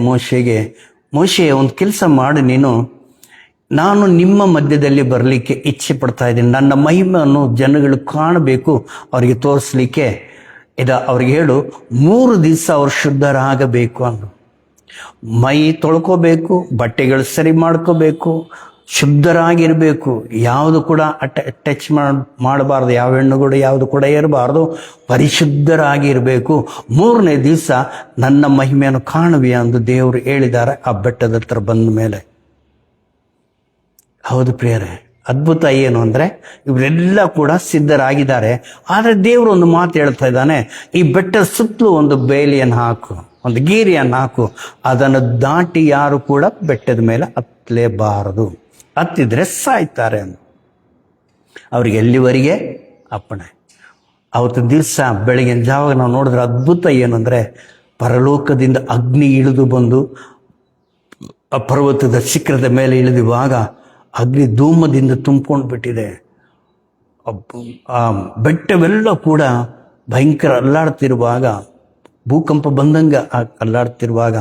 ಮೋಶೆ ಒಂದು ಕೆಲಸ ಮಾಡಿ, ನಾನು ನಿಮ್ಮ ಮಧ್ಯದಲ್ಲಿ ಬರಲಿಕ್ಕೆ ಇಚ್ಛೆ ಪಡ್ತಾ ಇದ್ದೀನಿ. ನನ್ನ ಮಹಿಮೆಯನ್ನು ಜನಗಳು ಕಾಣಬೇಕು, ಅವರಿಗೆ ತೋರಿಸ್ಲಿಕ್ಕೆ ಅವ್ರಿಗೆ ಹೇಳು, 3 ದಿವಸ ಅವ್ರು ಶುದ್ಧರಾಗಬೇಕು ಅಂದು. ಮೈ ತೊಳ್ಕೋಬೇಕು, ಬಟ್ಟೆಗಳು ಸರಿ ಮಾಡ್ಕೋಬೇಕು, ಶುದ್ಧರಾಗಿರಬೇಕು. ಯಾವುದು ಕೂಡ ಟಚ್ ಮಾಡಬಾರ್ದು, ಯಾವ ಹೆಣ್ಣುಗಳು ಯಾವುದು ಕೂಡ ಇರಬಾರ್ದು, ಪರಿಶುದ್ಧರಾಗಿ ಇರಬೇಕು. 3ನೇ ದಿವಸ ನನ್ನ ಮಹಿಮೆಯನ್ನು ಕಾಣುವಿ ಎಂದು ದೇವರು ಹೇಳಿದ್ದಾರೆ ಆ ಬೆಟ್ಟದ ಹತ್ರ ಬಂದ ಮೇಲೆ. ಹೌದು ಪ್ರಿಯರೇ, ಅದ್ಭುತ ಏನು ಅಂದರೆ ಇವರೆಲ್ಲ ಕೂಡ ಸಿದ್ಧರಾಗಿದ್ದಾರೆ. ಆದರೆ ದೇವರು ಒಂದು ಮಾತು ಹೇಳ್ತಾ ಇದ್ದಾನೆ, ಈ ಬೆಟ್ಟದ ಸುತ್ತಲೂ ಒಂದು ಬೇಲಿಯನ್ನು ಹಾಕು, ಒಂದು ಗೀರಿಯನ್ನು ಹಾಕು, ಅದನ್ನು ದಾಟಿ ಯಾರು ಕೂಡ ಬೆಟ್ಟದ ಮೇಲೆ ಹತ್ತಲೇಬಾರದು, ಹತ್ತಿದ್ರೆ ಸಾಯ್ತಾರೆ ಅಂತ ಅವ್ರಿಗೆ ಎಲ್ಲಿವರೆಗೆ ಅಪ್ಪಣೆ. ಅವತ್ತು ದಿವಸ ಬೆಳಗಿನ ಜಾವಾಗ ನಾವು ನೋಡಿದ್ರೆ ಅದ್ಭುತ ಏನು ಅಂದರೆ, ಪರಲೋಕದಿಂದ ಅಗ್ನಿ ಇಳಿದು ಬಂದು ಆ ಪರ್ವತದ ಶಿಖರದ ಮೇಲೆ ಇಳಿದುವಾಗ ಅಗ್ನಿ ಧೂಮದಿಂದ ತುಂಬಿಕೊಂಡು ಬಿಟ್ಟಿದೆ. ಆ ಬೆಟ್ಟವೆಲ್ಲ ಕೂಡ ಭಯಂಕರ ಅಲ್ಲಾಡ್ತಿರುವಾಗ, ಭೂಕಂಪ ಬಂದಂಗೆ ಅಲ್ಲಾಡ್ತಿರುವಾಗ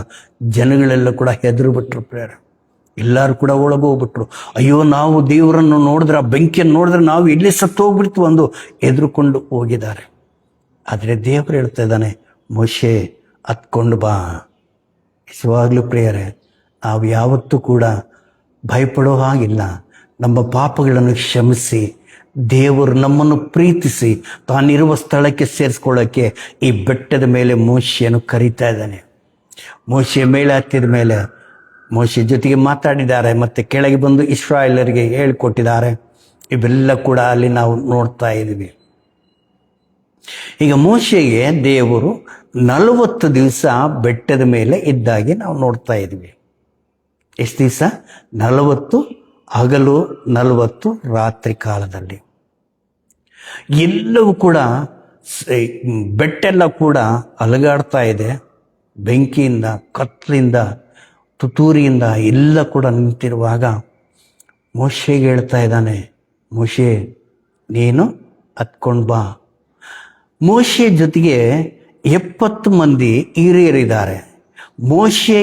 ಜನಗಳೆಲ್ಲ ಕೂಡ ಹೆದರು ಬಿಟ್ರು ಪ್ರೇರ. ಎಲ್ಲರೂ ಕೂಡ ಒಳಗೋಗ್ಬಿಟ್ರು. ಅಯ್ಯೋ, ನಾವು ದೇವರನ್ನು ನೋಡಿದ್ರೆ, ಆ ಬೆಂಕಿಯನ್ನು ನೋಡಿದ್ರೆ ನಾವು ಇಲ್ಲೇ ಸತ್ತು ಹೋಗ್ಬಿಡ್ತು ಒಂದು ಎದುರುಕೊಂಡು ಹೋಗಿದ್ದಾರೆ. ಆದರೆ ದೇವರು ಹೇಳ್ತಾ ಇದ್ದಾನೆ, ಮೋಶೆ ಹತ್ಕೊಂಡು ಬಾ. ನಿಜವಾಗ್ಲೂ ಪ್ರಿಯರೇ, ನಾವು ಯಾವತ್ತೂ ಕೂಡ ಭಯಪಡೋ ಹಾಗಿಲ್ಲ. ನಮ್ಮ ಪಾಪಗಳನ್ನು ಕ್ಷಮಿಸಿ ದೇವರು ನಮ್ಮನ್ನು ಪ್ರೀತಿಸಿ ತಾನಿರುವ ಸ್ಥಳಕ್ಕೆ ಸೇರಿಸ್ಕೊಳ್ಳೋಕ್ಕೆ ಈ ಬೆಟ್ಟದ ಮೇಲೆ ಮೋಶೆಯನ್ನು ಕರೀತಾ ಇದ್ದಾನೆ. ಮೋಶೆ ಮೇಲೆ ಹತ್ತಿದ ಮೇಲೆ ಮೋಶೆ ಜೊತೆಗೆ ಮಾತಾಡಿದ್ದಾರೆ, ಮತ್ತು ಕೆಳಗೆ ಬಂದು ಇಸ್ರಾಯೇಲರಿಗೆ ಹೇಳಿಕೊಟ್ಟಿದ್ದಾರೆ. ಇವೆಲ್ಲ ಕೂಡ ಅಲ್ಲಿ ನಾವು ನೋಡ್ತಾ ಇದ್ದೀವಿ. ಈಗ ಮೋಶೆಗೆ ದೇವರು 40 ದಿವಸ ಬೆಟ್ಟದ ಮೇಲೆ ಇದ್ದಾಗೆ ನಾವು ನೋಡ್ತಾ ಇದ್ವಿ. ಎಷ್ಟು ದಿವಸ? 40 ಹಗಲು, 40 ರಾತ್ರಿ ಕಾಲದಲ್ಲಿ. ಎಲ್ಲವೂ ಕೂಡ ಬೆಟ್ಟೆಲ್ಲ ಕೂಡ ಅಲಗಾಡ್ತಾ ಇದೆ. ಬೆಂಕಿಯಿಂದ, ಕತ್ತಲಿಂದ, ತುತ್ತೂರಿಯಿಂದ ಎಲ್ಲ ಕೂಡ ನಿಂತಿರುವಾಗ ಮೋಶೆಗೆ ಹೇಳ್ತಾ ಇದ್ದಾನೆ, ಮೋಶೆ ನೀನು ಹತ್ಕೊಂಡು ಬಾ. ಮೋಶೆ ಜೊತೆಗೆ 70 ಮಂದಿ ಹಿರಿಯರಿದ್ದಾರೆ. ಮೋಶೆ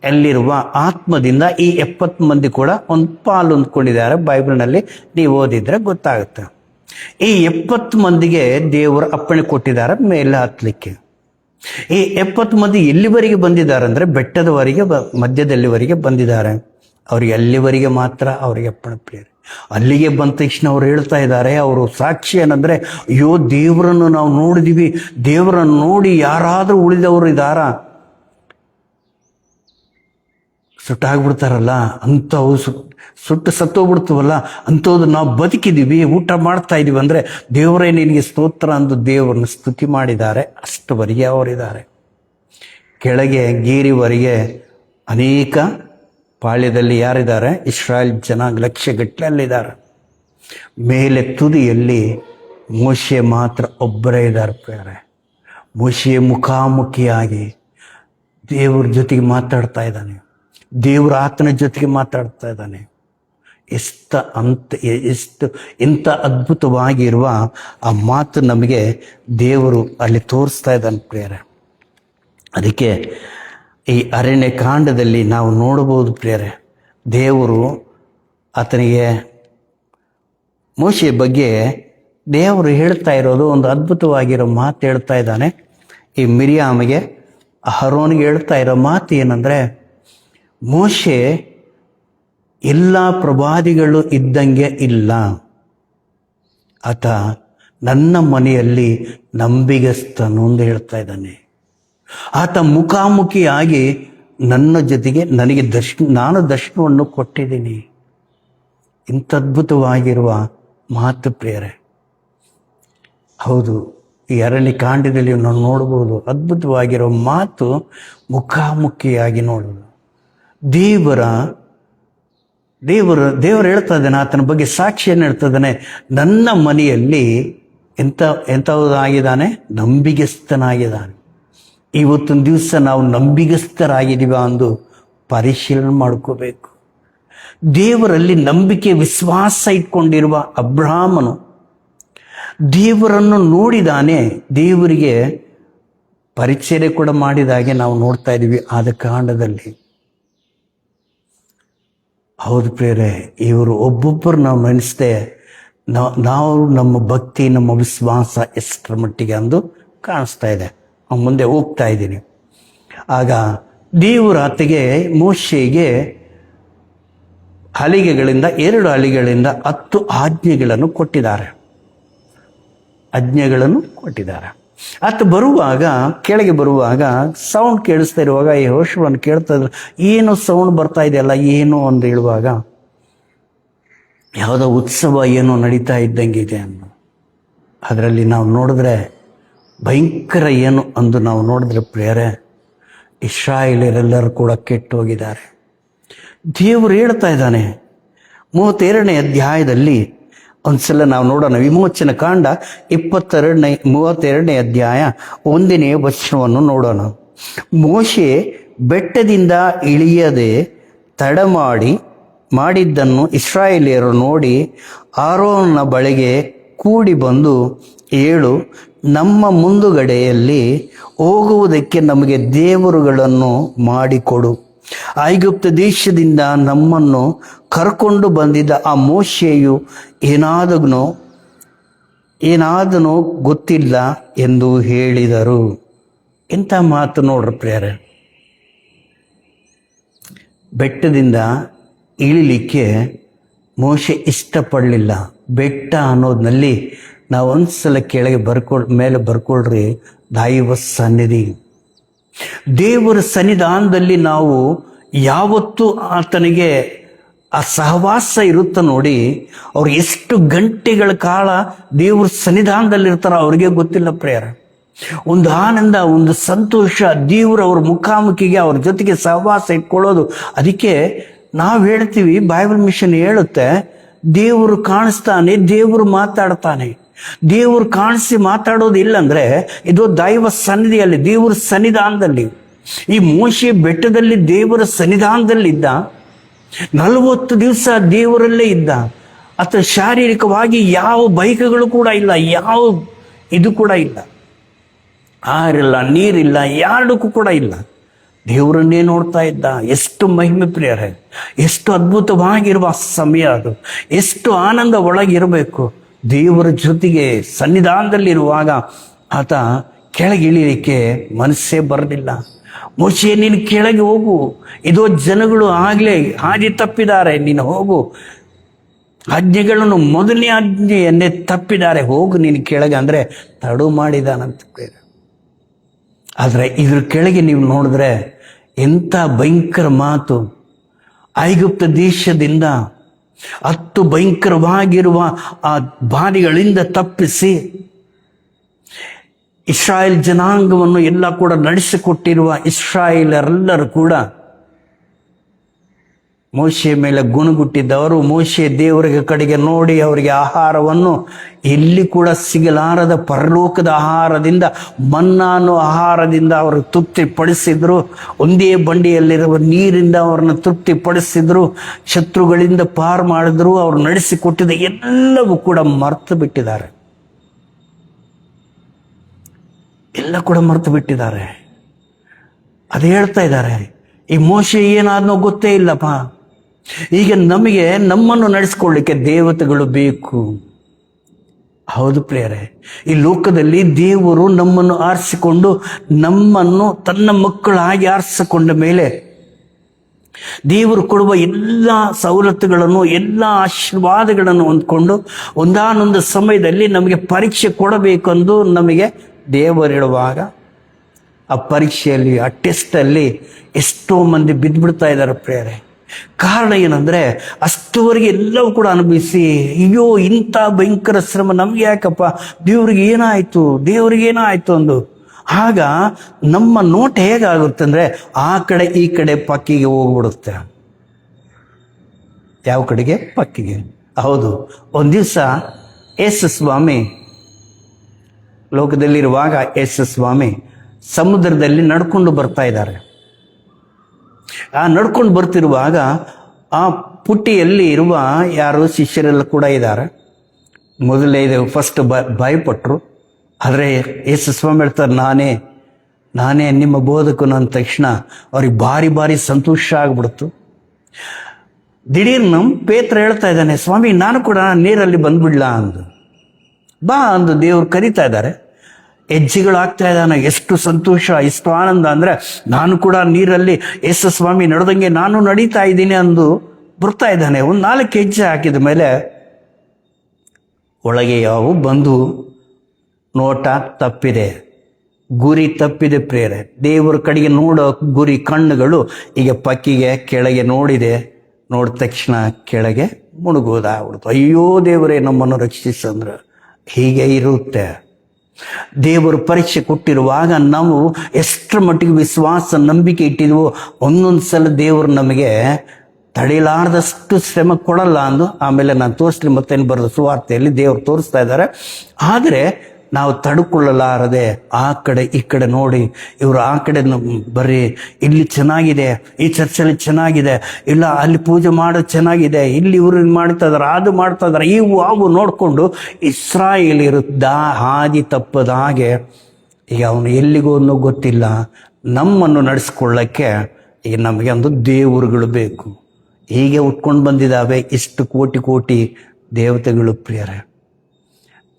ಅಲ್ಲಿರುವ ಆತ್ಮದಿಂದ ಈ 70 ಮಂದಿ ಕೂಡ ಒಂದು ಪಾಲು ಹೊಂದ್ಕೊಂಡಿದ್ದಾರೆ. ಬೈಬಲ್ನಲ್ಲಿ ನೀವು ಓದಿದ್ರೆ ಗೊತ್ತಾಗುತ್ತೆ. ಈ 70 ಮಂದಿಗೆ ದೇವರು ಅಪ್ಪಣೆ ಕೊಟ್ಟಿದ್ದಾರೆ ಮೇಲೆ ಹತ್ತಲಿಕ್ಕೆ. ಈ 70 ಮಂದಿ ಎಲ್ಲಿವರೆಗೆ ಬಂದಿದ್ದಾರೆ ಅಂದರೆ ಬೆಟ್ಟದವರೆಗೆ, ಮಧ್ಯದಲ್ಲಿವರೆಗೆ ಬಂದಿದ್ದಾರೆ. ಅವ್ರಿಗೆ ಅಲ್ಲಿವರೆಗೆ ಮಾತ್ರ ಅವರಿಗೆ ಅಪ್ಪಣೆ ಪ್ರಿಯರೇ. ಅಲ್ಲಿಗೆ ಬಂದ ತಕ್ಷಣ ಅವ್ರು ಹೇಳ್ತಾ ಇದ್ದಾರೆ, ಅವರು ಸಾಕ್ಷಿ ಏನಂದರೆ, ಅಯ್ಯೋ ದೇವರನ್ನು ನಾವು ನೋಡಿದೀವಿ, ದೇವರನ್ನು ನೋಡಿ ಯಾರಾದರೂ ಉಳಿದವರು ಇದ್ದಾರಾ? ಸುಟ್ಟಾಗ್ಬಿಡ್ತಾರಲ್ಲ ಅಂಥವು ಸುಟ್ಟು ಸತ್ತೋಗ್ಬಿಡ್ತೀವಲ್ಲ ಅಂಥದ್ದು ನಾವು ಬದುಕಿದ್ದೀವಿ, ಊಟ ಮಾಡ್ತಾ ಇದ್ದೀವಿ ಅಂದರೆ ದೇವರೇ ನಿನಗೆ ಸ್ತೋತ್ರ ಅಂದು ದೇವರನ್ನು ಸ್ತುತಿ ಮಾಡಿದ್ದಾರೆ. ಅಷ್ಟುವರೆಗೆ ಅವರಿದ್ದಾರೆ. ಕೆಳಗೆ ಗೀರಿವರೆಗೆ ಅನೇಕ ಪಾಳ್ಯದಲ್ಲಿ ಯಾರಿದ್ದಾರೆ? ಇಸ್ರಾಯೇಲ್ ಜನ ಲಕ್ಷಗಟ್ಟಲೆಯಲ್ಲಿದ್ದಾರೆ. ಮೇಲೆ ತುದಿಯಲ್ಲಿ ಮೋಶೆ ಮಾತ್ರ ಒಬ್ಬರೇ ಇದ್ದಾರೆ ಪ್ರಿಯರೇ. ಮೋಶೆ ಮುಖಾಮುಖಿಯಾಗಿ ದೇವ್ರ ಜೊತೆಗೆ ಮಾತಾಡ್ತಾ ಇದ್ದಾನೆ. ದೇವರ ಆತನ ಜೊತೆಗೆ ಮಾತಾಡ್ತಾ ಇದ್ದಾನೆ. ಇಂಥ ಅದ್ಭುತವಾಗಿರುವ ಆ ಮಾತು ನಮಗೆ ದೇವರು ಅಲ್ಲಿ ತೋರಿಸ್ತಾ ಇದ್ದಾನೆ ಪ್ರಿಯರೇ. ಅದಕ್ಕೆ ಈ ಅರಣ್ಯ ಕಾಂಡದಲ್ಲಿ ನಾವು ನೋಡಬಹುದು ಪ್ರಿಯರೇ, ದೇವರು ಆತನಿಗೆ ಮೋಶೆಯ ಬಗ್ಗೆ ದೇವರು ಹೇಳ್ತಾ ಇರೋದು ಒಂದು ಅದ್ಭುತವಾಗಿರೋ ಮಾತು ಹೇಳ್ತಾ ಇದ್ದಾನೆ. ಈ ಮಿರಿಯಾಮಿಗೆ ಅಹರೋನಿಗೆ ಹೇಳ್ತಾ ಇರೋ ಮಾತು ಏನಂದರೆ, ಮೋಶೆ ಎಲ್ಲ ಪ್ರವಾದಿಗಳು ಇದ್ದಂಗೆ ಇಲ್ಲ, ಆತ ನನ್ನ ಮನೆಯಲ್ಲಿ ನಂಬಿಗಸ್ತನು ಅಂತ ಹೇಳ್ತಾ ಇದ್ದಾನೆ. ಆತ ಮುಖಾಮುಖಿಯಾಗಿ ನನ್ನ ಜೊತೆಗೆ ನನಗೆ ನಾನು ದರ್ಶನವನ್ನು ಕೊಟ್ಟಿದ್ದೀನಿ. ಇಂಥ ಅದ್ಭುತವಾಗಿರುವ ಮಾತು ಪ್ರಿಯರೇ. ಹೌದು, ಈ ಅರಣ್ಯ ಕಾಂಡದಲ್ಲಿ ನಾವು ನೋಡ್ಬೋದು ಅದ್ಭುತವಾಗಿರೋ ಮಾತು. ಮುಖಾಮುಖಿಯಾಗಿ ನೋಡೋದು. ದೇವರು ಹೇಳ್ತಾ ಇದ್ದಾನೆ, ಆತನ ಬಗ್ಗೆ ಸಾಕ್ಷಿಯನ್ನು ಹೇಳ್ತಾ ಇದ್ದಾನೆ. ನನ್ನ ಮನೆಯಲ್ಲಿ ಎಂಥದ್ದಾಗಿದ್ದಾನೆ? ನಂಬಿಗಸ್ತನಾಗಿದ್ದಾನೆ. ಇವತ್ತೊಂದು ದಿವಸ ನಾವು ನಂಬಿಗಸ್ತರಾಗಿದ್ದೀವ ಅಂದು ಪರಿಶೀಲನೆ ಮಾಡ್ಕೋಬೇಕು. ದೇವರಲ್ಲಿ ನಂಬಿಕೆ ವಿಶ್ವಾಸ ಇಟ್ಕೊಂಡಿರುವ ಅಬ್ರಹಾಮನು ದೇವರನ್ನು ನೋಡಿದಾನೆ, ದೇವರಿಗೆ ಪರಿಚಯ ಕೂಡ ಮಾಡಿದಾಗೆ ನಾವು ನೋಡ್ತಾ ಇದ್ದೀವಿ ಆದ ಕಾಂಡದಲ್ಲಿ. ಹೌದು ಪ್ರಿಯರೇ, ಇವರು ಒಬ್ಬೊಬ್ಬರು ನಾವು ನೆನೆಸ್ದೆ ನಾವು ನಮ್ಮ ಭಕ್ತಿ ನಮ್ಮ ವಿಶ್ವಾಸ ಎಷ್ಟರ ಮಟ್ಟಿಗೆ ಅಂದು ಕಾಣಿಸ್ತಾ ಇದೆ. ಮುಂದೆ ಹೋಗ್ತಾ ಇದ್ದೀನಿ. ಆಗ ದೇವರ ಆತಗೆ ಮೋಶೆಗೆ ಹಲಿಗೆಗಳಿಂದ 2 ಹಲಿಗೆಗಳಿಂದ 10 ಆಜ್ಞೆಗಳನ್ನು ಕೊಟ್ಟಿದ್ದಾರೆ. ಆತ ಬರುವಾಗ, ಕೆಳಗೆ ಬರುವಾಗ ಸೌಂಡ್ ಕೇಳಿಸ್ತಾ ಇರುವಾಗ ಈ ಯೆಹೋಶುವನು ಕೇಳ್ತಾ ಇದ್ರು, ಏನು ಸೌಂಡ್ ಬರ್ತಾ ಇದೆಯಲ್ಲ ಏನು ಅಂತ ಹೇಳುವಾಗ, ಯಾವುದೋ ಉತ್ಸವ ಏನೋ ನಡೀತಾ ಇದ್ದಂಗಿದೆ ಅನ್ನೋ. ಅದರಲ್ಲಿ ನಾವು ನೋಡಿದ್ರೆ ಭಯಂಕರ ಏನು ಅಂದು ನಾವು ನೋಡಿದ್ರೆ ಪ್ರಿಯರೇ, ಇಸ್ರಾಯೇಲರೆಲ್ಲರೂ ಕೂಡ ಕೆಟ್ಟು ಹೋಗಿದ್ದಾರೆ. ದೇವರು ಹೇಳ್ತಾ ಇದ್ದಾನೆ 32ನೇ ಅಧ್ಯಾಯದಲ್ಲಿ. ಒಂದ್ಸಲ ನಾವು ನೋಡೋಣ. ವಿಮೋಚನ ಕಾಂಡ 32ನೇ ಅಧ್ಯಾಯ 1ನೇ ವಚನವನ್ನು ನೋಡೋಣ. ಮೋಶೆ ಬೆಟ್ಟದಿಂದ ಇಳಿಯದೆ ತಡ ಮಾಡಿದ್ದನ್ನು ಇಸ್ರಾಯೇಲ್ಯರು ನೋಡಿ ಆರೋನನ ಬಳಿಗೆ ಕೂಡಿ ಬಂದು, ಏಳು, ನಮ್ಮ ಮುಂದುಗಡೆಯಲ್ಲಿ ಹೋಗುವುದಕ್ಕೆ ನಮಗೆ ದೇವರುಗಳನ್ನು ಮಾಡಿಕೊಡು. ಐಗುಪ್ತ ದೇಶದಿಂದ ನಮ್ಮನ್ನು ಕರ್ಕೊಂಡು ಬಂದಿದ್ದ ಆ ಮೋಶೆಯು ಏನಾದನೋ ಗೊತ್ತಿಲ್ಲ ಎಂದು ಹೇಳಿದರು. ಇಂಥ ಮಾತು ನೋಡ್ರಿ ಪ್ರಿಯರೇ. ಬೆಟ್ಟದಿಂದ ಇಳಿಲಿಕ್ಕೆ ಮೋಶೆ ಇಷ್ಟಪಡಲಿಲ್ಲ. ಬೆಟ್ಟ ಅನ್ನೋದ್ನಲ್ಲಿ ನಾವು ಒಂದ್ಸಲ ಕೆಳಗೆ ಮೇಲೆ ಬರ್ಕೊಳ್ರಿ, ದೈವ ಸನ್ನಿಧಿ. ದೇವರ ಸನ್ನಿಧಾನದಲ್ಲಿ ನಾವು ಯಾವತ್ತೂ ಆತನಿಗೆ ಆ ಸಹವಾಸ ಇರುತ್ತೆ ನೋಡಿ. ಅವ್ರು ಎಷ್ಟು ಗಂಟೆಗಳ ಕಾಲ ದೇವ್ರ ಸನ್ನಿಧಾನದಲ್ಲಿ ಇರ್ತಾರ ಅವ್ರಿಗೆ ಗೊತ್ತಿಲ್ಲ ಪ್ರಿಯರೇ. ಒಂದು ಆನಂದ, ಒಂದು ಸಂತೋಷ, ದೇವ್ರ ಅವ್ರ ಮುಖಾಮುಖಿಗೆ ಅವ್ರ ಜೊತೆಗೆ ಸಹವಾಸ ಇಟ್ಕೊಳ್ಳೋದು. ಅದಕ್ಕೆ ನಾವು ಹೇಳ್ತೀವಿ, ಬೈಬಲ್ ಮಿಷನ್ ಹೇಳುತ್ತೆ, ದೇವರು ಕಾಣಿಸ್ತಾನೆ, ದೇವರು ಮಾತಾಡ್ತಾನೆ. ದೇವರು ಕಾಣಿಸಿ ಮಾತಾಡೋದು ಇಲ್ಲಂದ್ರೆ ಇದು ದೈವ ಸನ್ನಿಧಿಯಲ್ಲಿ, ದೇವರ ಸನ್ನಿಧಾನದಲ್ಲಿ. ಈ ಮೋಶೆ ಬೆಟ್ಟದಲ್ಲಿ ದೇವರ ಸನ್ನಿಧಾನದಲ್ಲಿದ್ದ, 40 ದಿವಸ ದೇವರಲ್ಲೇ ಇದ್ದ. ಆತ ಶಾರೀರಿಕವಾಗಿ ಯಾವ ಬೈಕಗಳು ಕೂಡ ಇಲ್ಲ, ಯಾವ ಇದು ಕೂಡ ಇಲ್ಲ, ಆರಿಲ್ಲ, ನೀರಿಲ್ಲ, ಯಾರಕ್ಕೂ ಕೂಡ ಇಲ್ಲ. ದೇವರನ್ನೇ ನೋಡ್ತಾ ಇದ್ದ. ಎಷ್ಟು ಮಹಿಮೆ ಪ್ರಿಯರೇ, ಎಷ್ಟು ಅದ್ಭುತವಾಗಿರುವ ಸಮಯ ಅದು, ಎಷ್ಟು ಆನಂದ ಒಳಗಿರಬೇಕು. ದೇವರ ಜೊತೆಗೆ ಸನ್ನಿಧಾನದಲ್ಲಿರುವಾಗ ಆತ ಕೆಳಗೆ ಇಳಿಲಿಕ್ಕೆ ಮನಸ್ಸೇ ಬರಲಿಲ್ಲ. ಮೋಶೆ, ನೀನು ಕೆಳಗೆ ಹೋಗು, ಇದೋ ಜನಗಳು ಆಗಲೇ ಹಾದಿ ತಪ್ಪಿದ್ದಾರೆ, ನೀನು ಹೋಗು. ಆಜ್ಞೆಗಳನ್ನು ಮೊದಲನೇ ಆಜ್ಞೆಯನ್ನೇ ತಪ್ಪಿದ್ದಾರೆ, ಹೋಗು ನೀನು ಕೆಳಗೆ ಅಂದರೆ ತಡು ಮಾಡಿದಾನಂತ. ಆದರೆ ಇದ್ರ ಕೆಳಗೆ ನೀವು ನೋಡಿದ್ರೆ ಎಂಥ ಭಯಂಕರ ಮಾತು. ಐಗುಪ್ತ ದೇಶದಿಂದ 10 ಭಯಂಕರವಾಗಿರುವ ಆ ಬಾಧೆಗಳಿಂದ ತಪ್ಪಿಸಿ ಇಸ್ರಾಯೇಲ್ ಜನಾಂಗವನ್ನು ಎಲ್ಲ ಕೂಡ ನಡೆಸಿಕೊಟ್ಟಿರುವ ಇಸ್ರಾಯೇಲರೆಲ್ಲರೂ ಕೂಡ ಮೋಶೆಯ ಮೇಲೆ ಗುಣಗುಟ್ಟಿದ್ದವರು ಮೋಶೆ ದೇವರಿಗೆ ಕಡೆಗೆ ನೋಡಿ ಅವರಿಗೆ ಆಹಾರವನ್ನು ಎಲ್ಲಿ ಕೂಡ ಸಿಗಲಾರದ ಪರಲೋಕದ ಆಹಾರದಿಂದ ಮನ್ನಾನು ಆಹಾರದಿಂದ ಅವರು ತೃಪ್ತಿಪಡಿಸಿದ್ರು. ಒಂದೇ ಬಂಡಿಯಲ್ಲಿರುವ ನೀರಿಂದ ಅವರನ್ನು ತೃಪ್ತಿಪಡಿಸಿದ್ರು. ಶತ್ರುಗಳಿಂದ ಪಾರು ಮಾಡಿದ್ರು. ಅವರು ನಡೆಸಿಕೊಟ್ಟಿದ್ದ ಎಲ್ಲವೂ ಕೂಡ ಮರೆತು ಬಿಟ್ಟಿದ್ದಾರೆ. ಎಲ್ಲ ಕೂಡ ಮರೆತು ಬಿಟ್ಟಿದ್ದಾರೆ. ಅದು ಹೇಳ್ತಾ ಇದ್ದಾರೆ, ಈ ಮೋಶೆ ಏನಾದ್ನೋ ಗೊತ್ತೇ ಇಲ್ಲಪ್ಪ. ಈಗ ನಮಗೆ ನಮ್ಮನ್ನು ನಡೆಸ್ಕೊಳ್ಳಿಕ್ಕೆ ದೇವತೆಗಳು ಬೇಕು. ಹೌದು ಪ್ರಿಯರೇ, ಈ ಲೋಕದಲ್ಲಿ ದೇವರು ನಮ್ಮನ್ನು ಆರಿಸಿಕೊಂಡು ನಮ್ಮನ್ನು ತನ್ನ ಮಕ್ಕಳಾಗಿ ಆರಿಸಿಕೊಂಡ ಮೇಲೆ ದೇವರು ಕೊಡುವ ಎಲ್ಲ ಸವಲತ್ತುಗಳನ್ನು ಎಲ್ಲ ಆಶೀರ್ವಾದಗಳನ್ನು ಹೊಂದ್ಕೊಂಡು ಒಂದಾನೊಂದು ಸಮಯದಲ್ಲಿ ನಮಗೆ ಪರೀಕ್ಷೆ ಕೊಡಬೇಕೆಂದು ನಮಗೆ ದೇವರಿಡುವಾಗ ಆ ಪರೀಕ್ಷೆಯಲ್ಲಿ ಆ ಟೆಸ್ಟಲ್ಲಿ ಎಷ್ಟೋ ಮಂದಿ ಬಿದ್ದುಬಿಡ್ತಾ ಇದ್ದಾರೆ ಪ್ರಿಯರೇ. ಕಾರಣ ಏನಂದರೆ ಅಷ್ಟುವರೆಗೆ ಎಲ್ಲವೂ ಕೂಡ ಅನುಭವಿಸಿ ಅಯ್ಯೋ ಇಂಥ ಭಯಂಕರ ಶ್ರಮ ನಮ್ಗೆ ಯಾಕಪ್ಪ, ದೇವರಿಗೆ ಏನಾಯಿತು ಅಂದು ಆಗ ನಮ್ಮ ನೋಟ ಹೇಗಾಗುತ್ತೆ ಅಂದರೆ ಆ ಕಡೆ ಈ ಕಡೆ ಪಕ್ಕಿಗೆ ಹೋಗ್ಬಿಡುತ್ತೆ. ಯಾವ ಕಡೆಗೆ? ಪಕ್ಕಿಗೆ. ಹೌದು, ಒಂದು ದಿವಸ ಯೇಸು ಸ್ವಾಮಿ ಲೋಕದಲ್ಲಿರುವಾಗ ಯೇಸು ಸ್ವಾಮಿ ಸಮುದ್ರದಲ್ಲಿ ನಡ್ಕೊಂಡು ಬರ್ತಾ ಇದ್ದಾರೆ. ಆ ನಡ್ಕೊಂಡು ಬರ್ತಿರುವಾಗ ಆ ಪುಟ್ಟಿಯಲ್ಲಿ ಇರುವ ಯಾರು ಶಿಷ್ಯರೆಲ್ಲ ಕೂಡ ಇದ್ದಾರೆ. ಮೊದಲೇ ಫಸ್ಟ್ ಭಯಪಟ್ಟರು. ಆದರೆ ಯೇಸು ಸ್ವಾಮಿ ಹೇಳ್ತಾರೆ, ನಾನೇ ನಿಮ್ಮ ಬೋಧಕನು ಅಂದ ತಕ್ಷಣ ಅವ್ರಿಗೆ ಭಾರಿ ಸಂತೋಷ ಆಗ್ಬಿಡ್ತು. ದಿಢೀರ್ನು ಪೇತ್ರ ಹೇಳ್ತಾ ಇದ್ದಾನೆ, ಸ್ವಾಮಿ ನಾನು ಕೂಡ ನೀರಲ್ಲಿ ಬಂದ್ಬಿಡ್ಲಾ ಅಂದು. ಬಾ ಅಂದು ದೇವ್ರು ಕರೀತಾ ಇದ್ದಾರೆ. ಹೆಜ್ಜೆಗಳಾಗ್ತಾ ಇದ್ದಾನೆ. ಎಷ್ಟು ಸಂತೋಷ, ಎಷ್ಟು ಆನಂದ ಅಂದರೆ ನಾನು ಕೂಡ ನೀರಲ್ಲಿ ಯೇಸು ಸ್ವಾಮಿ ನಡೆದಂಗೆ ನಾನು ನಡೀತಾ ಇದ್ದೀನಿ ಅಂದು ಬರ್ತಾ ಇದ್ದಾನೆ. ಒಂದು 4 ಹೆಜ್ಜೆ ಹಾಕಿದ ಮೇಲೆ ಒಳಗೆ ಯಾವ ಬಂದು ನೋಟ ತಪ್ಪಿದೆ, ಗುರಿ ತಪ್ಪಿದೆ ಪ್ರಿಯರೇ. ದೇವರ ಕಡೆಗೆ ನೋಡೋ ಗುರಿ ಕಣ್ಣುಗಳು ಈಗ ಪಕ್ಕಿಗೆ ಕೆಳಗೆ ನೋಡಿದ ತಕ್ಷಣ ಕೆಳಗೆ ಮುಳುಗೋದಾಗ್ಬಿಡ್ತು. ಅಯ್ಯೋ ದೇವರೇ ನಮ್ಮನ್ನು ರಕ್ಷಿಸಂದ್ರೆ ಹೀಗೆ ಇರುತ್ತೆ. ದೇವರು ಪರೀಕ್ಷೆ ಕೊಟ್ಟಿರುವಾಗ ನಾವು ಎಷ್ಟರ ಮಟ್ಟಿಗೆ ವಿಶ್ವಾಸ ನಂಬಿಕೆ ಇಟ್ಟಿದ್ವೋ ಒಂದೊಂದು ಸಲ ದೇವರು ನಮಗೆ ತಡೆಯಲಾರ್ದಷ್ಟು ಶ್ರಮ ಕೊಡಲ್ಲ ಅಂದು ಆಮೇಲೆ ನಾನು ತೋರಿಸ್ಲಿ ಮತ್ತೇನು ಬರೋದು ಸುವಾರ್ತೆಯಲ್ಲಿ ದೇವರು ತೋರಿಸ್ತಾ ಇದ್ದಾರೆ. ಆದರೆ ನಾವು ತಡ್ಕೊಳ್ಳಲಾರದೆ ಆ ಕಡೆ ಈ ಕಡೆ ನೋಡಿ ಇವರು ಆ ಕಡೆ ಬರ್ರಿ, ಇಲ್ಲಿ ಚೆನ್ನಾಗಿದೆ, ಈ ಚರ್ಚಲ್ಲಿ ಚೆನ್ನಾಗಿದೆ, ಇಲ್ಲ ಅಲ್ಲಿ ಪೂಜೆ ಮಾಡೋದು ಚೆನ್ನಾಗಿದೆ, ಇಲ್ಲಿ ಇವರು ಮಾಡ್ತಾ ಇದಾರೆ, ಅದು ಮಾಡ್ತಾ ಇದಾರೆ, ಅವು ನೋಡಿಕೊಂಡು ಇಸ್ರಾಯೇಲ್ಯರು ಹಾದಿ ತಪ್ಪದ ಹಾಗೆ ಈಗ ಅವನು ಎಲ್ಲಿಗೂ ಅನ್ನೋ ಗೊತ್ತಿಲ್ಲ. ನಮ್ಮನ್ನು ನಡೆಸ್ಕೊಳ್ಳೋಕ್ಕೆ ಈಗ ನಮಗೆ ಒಂದು ದೇವರುಗಳು ಬೇಕು. ಹೀಗೆ ಉಟ್ಕೊಂಡು ಬಂದಿದ್ದಾವೆ ಇಷ್ಟು ಕೋಟಿ ದೇವತೆಗಳು ಪ್ರಿಯರೇ.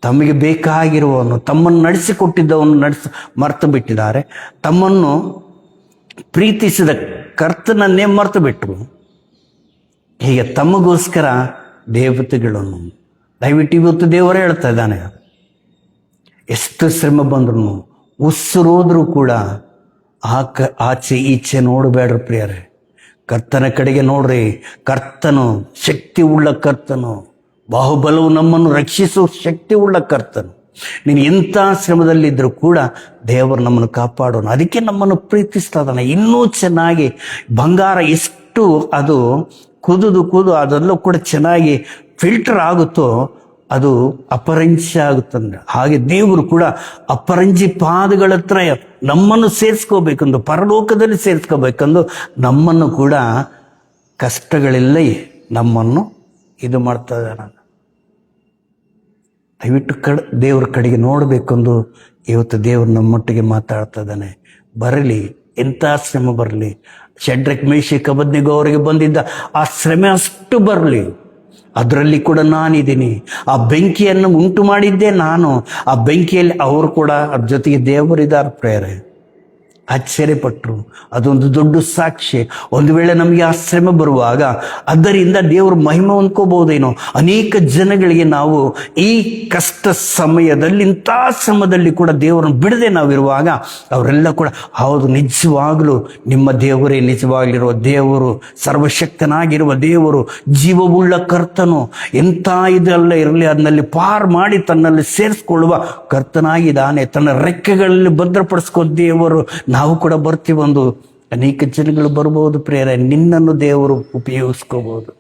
ತಮಗೆ ಬೇಕಾಗಿರುವವನು, ತಮ್ಮನ್ನು ನಡೆಸಿಕೊಟ್ಟಿದ್ದವನು ಮರೆತು ಬಿಟ್ಟಿದ್ದಾರೆ. ತಮ್ಮನ್ನು ಪ್ರೀತಿಸಿದ ಕರ್ತನನ್ನೇ ಮರೆತು ಬಿಟ್ಟರು. ಹೀಗೆ ತಮಗೋಸ್ಕರ ದೇವತೆಗಳನ್ನು ದಯವಿಟ್ಟು ಇವತ್ತು ದೇವರೇ ಹೇಳ್ತಾ ಇದ್ದಾನೆ, ಎಷ್ಟು ಶ್ರಮ ಬಂದ್ರು ಉಸಿರೋದ್ರೂ ಕೂಡ ಆಚೆ ಈಚೆ ನೋಡಬೇಡ್ರಿ ಪ್ರಿಯರೇ. ಕರ್ತನ ಕಡೆಗೆ ನೋಡ್ರಿ. ಕರ್ತನು ಶಕ್ತಿ ಉಳ್ಳ ಕರ್ತನು, ಬಾಹುಬಲವು ನಮ್ಮನ್ನು ರಕ್ಷಿಸುವ ಶಕ್ತಿ ಉಳ್ಳ ಕರ್ತನು. ನೀನು ಎಂಥ ಶ್ರಮದಲ್ಲಿದ್ದರೂ ಕೂಡ ದೇವರು ನಮ್ಮನ್ನು ಕಾಪಾಡೋಣ. ಅದಕ್ಕೆ ನಮ್ಮನ್ನು ಪ್ರೀತಿಸ್ತಾ ಇದ್ದಾನೆ. ಇನ್ನೂ ಚೆನ್ನಾಗಿ ಬಂಗಾರ ಎಷ್ಟು ಅದು ಕುದು ಅದೆಲ್ಲೂ ಕೂಡ ಚೆನ್ನಾಗಿ ಫಿಲ್ಟರ್ ಆಗುತ್ತೋ ಅದು ಅಪರಂಜಿ ಆಗುತ್ತಂದ್ರೆ ಹಾಗೆ ದೇವರು ಕೂಡ ಅಪರಂಜಿ ಪಾದಗಳ ಹತ್ರ ನಮ್ಮನ್ನು ಸೇರಿಸ್ಕೋಬೇಕಂದು, ಪರಲೋಕದಲ್ಲಿ ಸೇರಿಸ್ಕೋಬೇಕಂದು ನಮ್ಮನ್ನು ಕೂಡ ಕಷ್ಟಗಳೆಲ್ಲ ನಮ್ಮನ್ನು ಇದು ಮಾಡ್ತಾ ಇದ್ದಾನೆ. ದಯವಿಟ್ಟು ದೇವ್ರ ಕಡೆಗೆ ನೋಡಬೇಕೆಂದು ಇವತ್ತು ದೇವರು ನಮ್ಮೊಟ್ಟಿಗೆ ಮಾತಾಡ್ತಾ ಇದ್ದಾನೆ. ಬರಲಿ, ಎಂಥ ಶ್ರಮ ಬರಲಿ. ಶಡ್ರಕ್ ಮೇಷಕ್ ಅಬೇದ್ನೆಗೋ ಅವರಿಗೆ ಬಂದಿದ್ದ ಆ ಶ್ರಮೆ ಅಷ್ಟು ಬರಲಿ, ಅದರಲ್ಲಿ ಕೂಡ ನಾನಿದ್ದೀನಿ. ಆ ಬೆಂಕಿಯನ್ನು ಉಂಟು ಮಾಡಿದ್ದೆ ನಾನು. ಆ ಬೆಂಕಿಯಲ್ಲಿ ಅವರು ಕೂಡ ಅದ್ರ ಜೊತೆಗೆ ದೇವರಿದ್ದಾರೆ ಪ್ರೇರೆ. ಆಶ್ಚರ್ಯಪಟ್ಟರು. ಅದೊಂದು ದೊಡ್ಡ ಸಾಕ್ಷಿ. ಒಂದು ವೇಳೆ ನಮಗೆ ಆ ಶ್ರಮೆ ಬರುವಾಗ ಅದರಿಂದ ದೇವರು ಮಹಿಮೆ ಹೊಂದ್ಕೋಬಹುದೇನೋ. ಅನೇಕ ಜನಗಳಿಗೆ ನಾವು ಈ ಕಷ್ಟ ಸಮಯದಲ್ಲಿ, ಇಂಥ ಶ್ರಮದಲ್ಲಿ ಕೂಡ ದೇವರನ್ನು ಬಿಡದೆ ನಾವಿರುವಾಗ ಅವರೆಲ್ಲ ಕೂಡ ಹೌದು, ನಿಜವಾಗಲೂ ನಿಮ್ಮ ದೇವರೇ ನಿಜವಾಗಿರುವ ದೇವರು, ಸರ್ವಶಕ್ತನಾಗಿರುವ ದೇವರು, ಜೀವವುಳ್ಳ ಕರ್ತನು, ಎಂಥ ಇದೆಲ್ಲ ಇರಲಿ ಅದನ್ನಲ್ಲಿ ಪಾರ್ ಮಾಡಿ ತನ್ನಲ್ಲಿ ಸೇರಿಸ್ಕೊಳ್ಳುವ ಕರ್ತನಾಗಿದ್ದಾನೆ, ತನ್ನ ರೆಕ್ಕೆಗಳಲ್ಲಿ ಭದ್ರಪಡಿಸ್ಕೋ ದೇವರು. ನಾವು ಕೂಡ ಬರ್ತೀವಿ. ಒಂದು ಅನೇಕ ಜನಗಳು ಬರ್ಬೋದು ಪ್ರೇರೆ, ನಿನ್ನನ್ನು ದೇವರು ಉಪಯೋಗಿಸ್ಕೋಬಹುದು,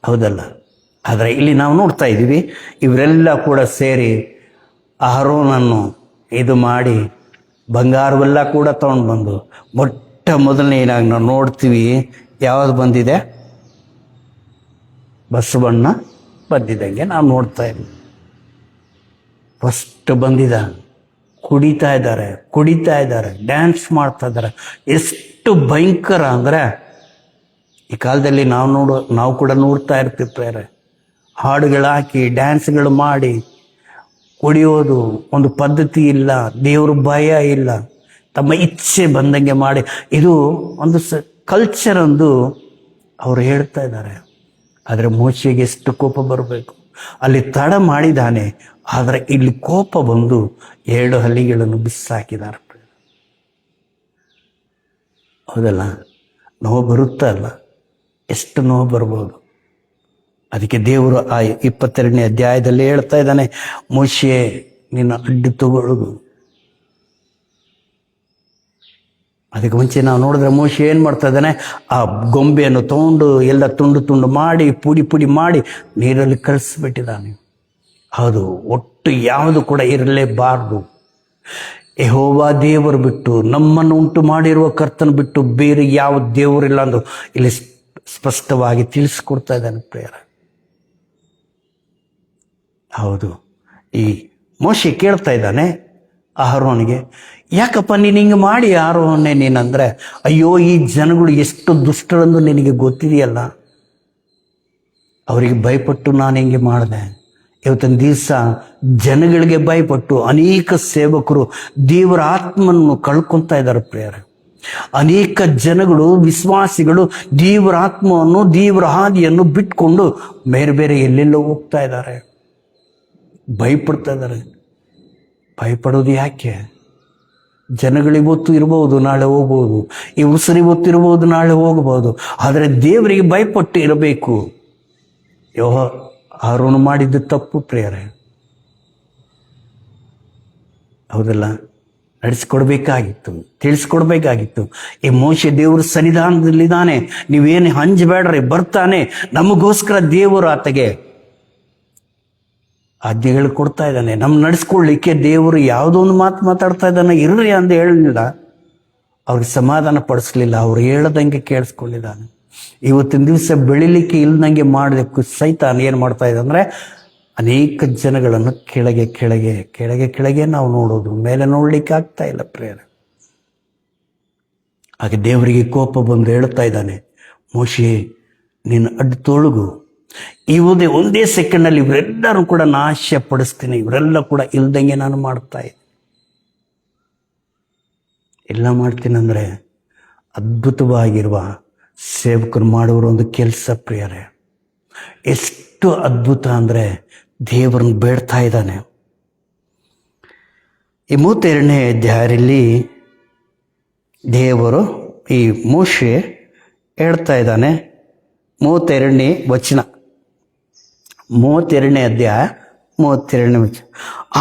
ಹೌದಲ್ಲ? ಆದರೆ ಇಲ್ಲಿ ನಾವು ನೋಡ್ತಾ ಇದ್ದೀವಿ, ಇವರೆಲ್ಲ ಕೂಡ ಸೇರಿ ಆರೋನನ್ನು ಇದು ಮಾಡಿ ಬಂಗಾರವೆಲ್ಲ ಕೂಡ ತಗೊಂಡು ಬಂದು ಮೊಟ್ಟ ಮೊದಲನೇನಾಗಿ ನಾವು ನೋಡ್ತೀವಿ, ಯಾವುದು ಬಂದಿದೆ? ಬಸವಣ್ಣ ಬಂದಿದ್ದಂಗೆ ನಾವು ನೋಡ್ತಾ ಇದ್ದೀವಿ. ಫಸ್ಟ್ ಬಂದಿದ, ಕುಡಿತಾ ಇದ್ದಾರೆ, ಡ್ಯಾನ್ಸ್ ಮಾಡ್ತಾ ಇದ್ದಾರೆ. ಎಷ್ಟು ಭಯಂಕರ ಅಂದರೆ, ಈ ಕಾಲದಲ್ಲಿ ನಾವು ಕೂಡ ನೋಡ್ತಾ ಇರ್ತೀವಿ ಪ್ರೇರೆ, ಹಾಡುಗಳು ಹಾಕಿ ಡ್ಯಾನ್ಸ್ಗಳು ಮಾಡಿ ಕುಡಿಯೋದು, ಒಂದು ಪದ್ಧತಿ ಇಲ್ಲ, ದೇವ್ರ ಭಯ ಇಲ್ಲ, ತಮ್ಮ ಇಚ್ಛೆ ಬಂದಂಗೆ ಮಾಡಿ, ಇದು ಒಂದು ಕಲ್ಚರ್ ಒಂದು ಅವರು ಹೇಳ್ತಾ ಇದ್ದಾರೆ. ಆದರೆ ಮೋಶೆಗೆ ಎಷ್ಟು ಕೋಪ ಬರಬೇಕು. ಅಲ್ಲಿ ತಡ ಮಾಡಿದ್ದಾನೆ, ಆದರೆ ಇಲ್ಲಿ ಕೋಪ ಬಂದು 2 ಹಲ್ಲಿಗಳನ್ನು ಬಿಸಾಕಿದ್ದಾರೆ. ಹೌದಲ್ಲ? ನೋವು ಬರುತ್ತಲ್ಲ, ಎಷ್ಟು ನೋವು ಬರ್ಬೋದು. ಅದಕ್ಕೆ ದೇವರು ಆ 22ನೇ ಅಧ್ಯಾಯದಲ್ಲಿ ಹೇಳ್ತಾ ಇದ್ದಾನೆ, ಮೋಶೆ ನಿನ್ನ ಅಡ್ಡಿ ತಗೊಳ್ಳುದು. ಅದಕ್ಕೆ ಮುಂಚೆ ನಾವು ನೋಡಿದ್ರೆ ಮೋಶೆ ಏನು ಮಾಡ್ತಾ ಇದ್ದಾನೆ? ಆ ಗೊಂಬೆಯನ್ನು ತಗೊಂಡು ಎಲ್ಲ ತುಂಡು ಮಾಡಿ ಪುಡಿ ಮಾಡಿ ನೀರಲ್ಲಿ ಕಳಿಸ್ಬಿಟ್ಟಿದ್ದಾನೆ. ಹೌದು, ಒಟ್ಟು ಯಾವುದು ಕೂಡ ಇರಲೇಬಾರ್ದು. ಯೆಹೋವ ದೇವರು ಬಿಟ್ಟು, ನಮ್ಮನ್ನು ಉಂಟು ಮಾಡಿರುವ ಕರ್ತನ ಬಿಟ್ಟು ಬೇರೆ ಯಾವ ದೇವರಿಲ್ಲ ಅಂದು ಇಲ್ಲಿ ಸ್ಪಷ್ಟವಾಗಿ ತಿಳಿಸ್ಕೊಡ್ತಾ ಇದ್ದಾನೆ ಪ್ರೇರ. ಹೌದು, ಈ ಮೋಶೆ ಕೇಳ್ತಾ ಇದ್ದಾನೆ ಆರೋನಿಗೆ, ಯಾಕಪ್ಪ ನೀನು ಹಿಂಗೆ ಮಾಡಿ ಆರೋಹನ್ನೇ ನೀನಂದ್ರೆ, ಅಯ್ಯೋ ಈ ಜನಗಳು ಎಷ್ಟು ದುಷ್ಟರೆಂದು ನಿನಗೆ ಗೊತ್ತಿದೆಯಲ್ಲ, ಅವರಿಗೆ ಭಯಪಟ್ಟು ನಾನು ಹಿಂಗೆ ಮಾಡಿದೆ. ಇವತ್ತಿನ ದಿವಸ ಜನಗಳಿಗೆ ಭಯಪಟ್ಟು ಅನೇಕ ಸೇವಕರು ದೇವರ ಆತ್ಮನ್ನು ಕಳ್ಕೊತಾ ಇದ್ದಾರೆ ಪ್ರೇರ. ಅನೇಕ ಜನಗಳು, ವಿಶ್ವಾಸಿಗಳು ದೇವರ ಆತ್ಮವನ್ನು, ದೇವರ ಹಾದಿಯನ್ನು ಬಿಟ್ಕೊಂಡು ಬೇರೆ ಎಲ್ಲೆಲ್ಲೋ ಹೋಗ್ತಾ ಇದ್ದಾರೆ, ಭಯಪಡ್ತಾ ಇದ್ದಾರೆ. ಭಯಪಡೋದು ಯಾಕೆ? ಜನಗಳಿವತ್ತು ಇರ್ಬೋದು, ನಾಳೆ ಹೋಗ್ಬೋದು. ಈ ಉಸಿರು ಇವತ್ತು ಇರ್ಬೋದು, ನಾಳೆ ಹೋಗ್ಬೋದು. ಆದರೆ ದೇವರಿಗೆ ಭಯಪಟ್ಟು ಇರಬೇಕು. ಆರೋನು ಮಾಡಿದ್ದು ತಪ್ಪು ಪ್ರೇರೆ, ಹೌದಲ್ಲ? ನಡೆಸ್ಕೊಡ್ಬೇಕಾಗಿತ್ತು, ತಿಳಿಸ್ಕೊಡ್ಬೇಕಾಗಿತ್ತು. ಈ ಮೋಶೆ ದೇವರು ಸನ್ನಿಧಾನದಲ್ಲಿದ್ದಾನೆ, ನೀವೇನು ಹಂಜಬೇಡ್ರಿ, ಬರ್ತಾನೆ. ನಮಗೋಸ್ಕರ ದೇವರು ಆತಗೆ ಆಜ್ಞೆಗಳು ಕೊಡ್ತಾ ಇದ್ದಾನೆ. ನಡೆಸ್ಕೊಳ್ಳಿಕ್ಕೆ ದೇವರು ಯಾವುದೋ ಒಂದು ಮಾತು ಮಾತಾಡ್ತಾ ಇದ್ದಾನೆ, ಇರ್ರಿ ಅಂತ ಹೇಳಲಿಲ್ಲ, ಅವ್ರಿಗೆ ಸಮಾಧಾನ ಪಡಿಸ್ಲಿಲ್ಲ, ಅವ್ರು ಹೇಳದಂಗೆ ಕೇಳಿಸ್ಕೊಂಡಿದ್ದಾನೆ. ಇವತ್ತಿನ ದಿವಸ ಬೆಳಿಲಿಕ್ಕೆ ಇಲ್ದಂಗೆ ಮಾಡಬೇಕು ಸೈತಾನ ಏನು ಮಾಡ್ತಾ ಇದೆ ಅಂದರೆ, ಅನೇಕ ಜನಗಳನ್ನು ಕೆಳಗೆ ನಾವು ನೋಡೋದು, ಮೇಲೆ ನೋಡ್ಲಿಕ್ಕೆ ಆಗ್ತಾ ಇಲ್ಲ ಪ್ರೇರ. ಹಾಗೆ ದೇವರಿಗೆ ಕೋಪ ಬಂದು ಹೇಳ್ತಾ ಇದ್ದಾನೆ, ಮೋಶೆ ನೀನು ಅಡ್ಡು ತೊಳಗು, ಒಂದೇ ಸೆಕೆಂಡಲ್ಲಿ ಇವರೆಲ್ಲರೂ ಕೂಡ ನಾಶ ಪಡಿಸ್ತೀನಿ, ಇವರೆಲ್ಲ ಕೂಡ ಇಲ್ದಂಗೆ ನಾನು ಮಾಡ್ತಾ ಇದ್ದೆ. ಎಲ್ಲ ಮಾಡ್ತೀನಂದ್ರೆ ಅದ್ಭುತವಾಗಿರುವ ಸೇವಕರು ಮಾಡುವ ಒಂದು ಕೆಲಸ ಪ್ರಿಯರೇ. ಎಷ್ಟು ಅದ್ಭುತ ಅಂದರೆ ದೇವರನ್ನು ಬೇಡ್ತಾ ಇದ್ದಾನೆ. ಈ 32ನೇ ಅಧ್ಯಾಯದಲ್ಲಿ ದೇವರು ಈ ಮೋಶೆ ಹೇಳ್ತಾ ಇದ್ದಾನೆ, 32ನೇ ವಚನ, 32ನೇ ಅಧ್ಯಾಯ 32ನೇ ವಚನ.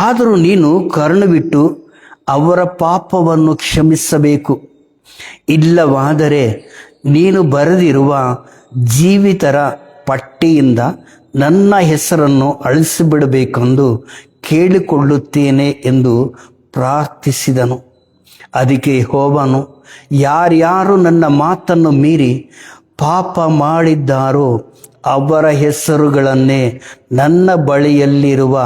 ಆದರೂ ನೀನು ಕರುಣವಿಟ್ಟು ಅವರ ಪಾಪವನ್ನು ಕ್ಷಮಿಸಬೇಕು, ಇಲ್ಲವಾದರೆ ನೀನು ಬರೆದಿರುವ ಜೀವಿತರ ಪಟ್ಟಿಯಿಂದ ನನ್ನ ಹೆಸರನ್ನು ಅಳಿಸಿಬಿಡಬೇಕೆಂದು ಕೇಳಿಕೊಳ್ಳುತ್ತೇನೆ ಎಂದು ಪ್ರಾರ್ಥಿಸಿದನು. ಅದಕ್ಕೆ ಯೆಹೋವನು, ಯಾರ್ಯಾರು ನನ್ನ ಮಾತನ್ನು ಮೀರಿ ಪಾಪ ಮಾಡಿದ್ದಾರೋ ಅವರ ಹೆಸರುಗಳನ್ನೇ ನನ್ನ ಬಳಿಯಲ್ಲಿರುವ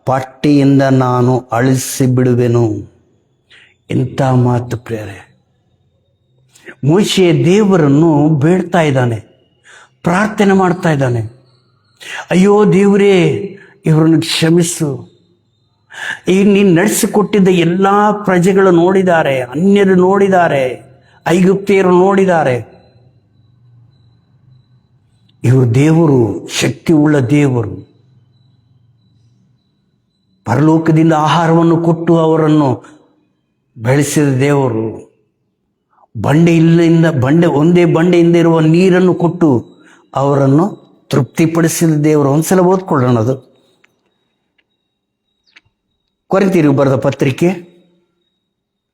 ಪಟ್ಟಿಯಿಂದ ನಾನು ಅಳಿಸಿಬಿಡುವೆನು. ಇಂಥ ಮಾತು ಪ್ರಿಯರೇ. ಮೋಶೆ ದೇವರನ್ನು ಬೇಡ್ತಾ ಇದ್ದಾನೆ, ಪ್ರಾರ್ಥನೆ ಮಾಡ್ತಾ ಇದ್ದಾನೆ. ಅಯ್ಯೋ ದೇವರೇ, ಇವರನ್ನು ಕ್ಷಮಿಸು, ಈಗ ನೀನು ನಡೆಸಿಕೊಟ್ಟಿದ್ದ ಎಲ್ಲ ಪ್ರಜೆಗಳು ನೋಡಿದ್ದಾರೆ, ಅನ್ಯರು ನೋಡಿದ್ದಾರೆ, ಐಗುಪ್ತಿಯರು ನೋಡಿದ್ದಾರೆ. ಇವರು ದೇವರು, ಶಕ್ತಿ ಉಳ್ಳ ದೇವರು. ಪರಲೋಕದಿಂದ ಆಹಾರವನ್ನು ಕೊಟ್ಟು ಅವರನ್ನು ಬೆಳೆಸಿದ ದೇವರು. ಒಂದೇ ಬಂಡೆಯಿಂದ ಇರುವ ನೀರನ್ನು ಕೊಟ್ಟು ಅವರನ್ನು ತೃಪ್ತಿಪಡಿಸಿದ ದೇವರು. ಒಂದ್ಸಲ ಓದ್ಕೊಳ್ಳೋಣ. ಅದು ಕೊರಿಂಥೀಯರಿಗೆ ಬರೆದ ಪತ್ರಿಕೆ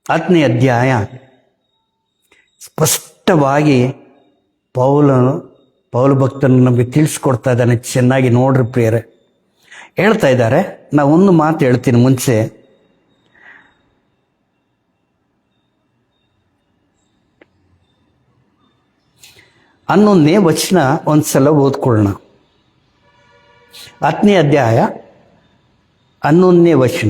10ನೇ ಅಧ್ಯಾಯ. ಸ್ಪಷ್ಟವಾಗಿ ಪೌಲ ಭಕ್ತನು ನಮಗೆ ತಿಳಿಸ್ಕೊಡ್ತಾ ಇದ್ದಾನೆ. ಚೆನ್ನಾಗಿ ನೋಡ್ರಿ ಪ್ರಿಯರೇ. ಹೇಳ್ತಾ ಇದ್ದಾರೆ, ನಾ ಒಂದು ಮಾತು ಹೇಳ್ತೀನಿ ಮುಂಚೆ. ಹನ್ನೊಂದನೇ ವಚನ ಒಂದ್ಸಲ ಓದ್ಕೊಳ್ಳೋಣ. 10ನೇ ಅಧ್ಯಾಯ 11ನೇ ವಚನ.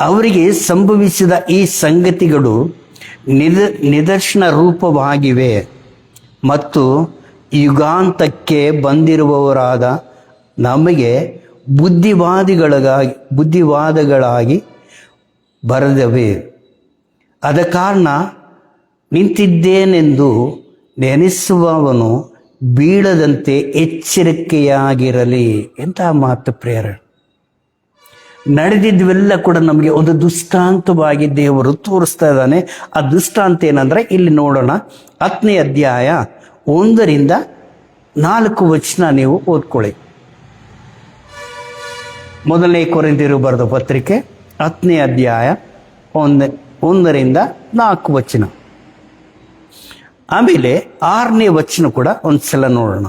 ಅವರಿಗೆ ಸಂಭವಿಸಿದ ಈ ಸಂಗತಿಗಳು ನಿದರ್ಶನ ರೂಪವಾಗಿವೆ ಮತ್ತು ಯುಗಾಂತಕ್ಕೆ ಬಂದಿರುವವರಾದ ನಮಗೆ ಬುದ್ಧಿವಾದಗಳಾಗಿ ಬರೆದವೆ. ಆದ ಕಾರಣ ನಿಂತಿದ್ದೇನೆಂದು ನೆನೆಸುವವನು ಬೀಳದಂತೆ ಎಚ್ಚರಿಕೆಯಾಗಿರಲಿ. ಎಂತಹ ಮಾತು ಪ್ರೇರಣೆ. ನಡೆದಿದ್ವೆಲ್ಲ ಕೂಡ ನಮಗೆ ಒಂದು ದೃಷ್ಟಾಂತವಾಗಿ ದೇವರು ತೋರಿಸ್ತಾ ಇದ್ದಾನೆ. ಆ ದೃಷ್ಟಾಂತ ಏನಂದ್ರೆ ಇಲ್ಲಿ ನೋಡೋಣ. 10ನೇ ಅಧ್ಯಾಯ 1ರಿಂದ 4 ವಚನ ನೀವು ಓದ್ಕೊಳ್ಳಿ. ಮೊದಲನೇ ಕೊರಿಂಥೀಯರಿಗೆ ಬರೆದ ಪತ್ರಿಕೆ 10ನೇ ಅಧ್ಯಾಯ 1ರಿಂದ 4 ವಚನ. ಆಮೇಲೆ 6ನೇ ವಚನ ಕೂಡ ಒಂದ್ಸಲ ನೋಡೋಣ.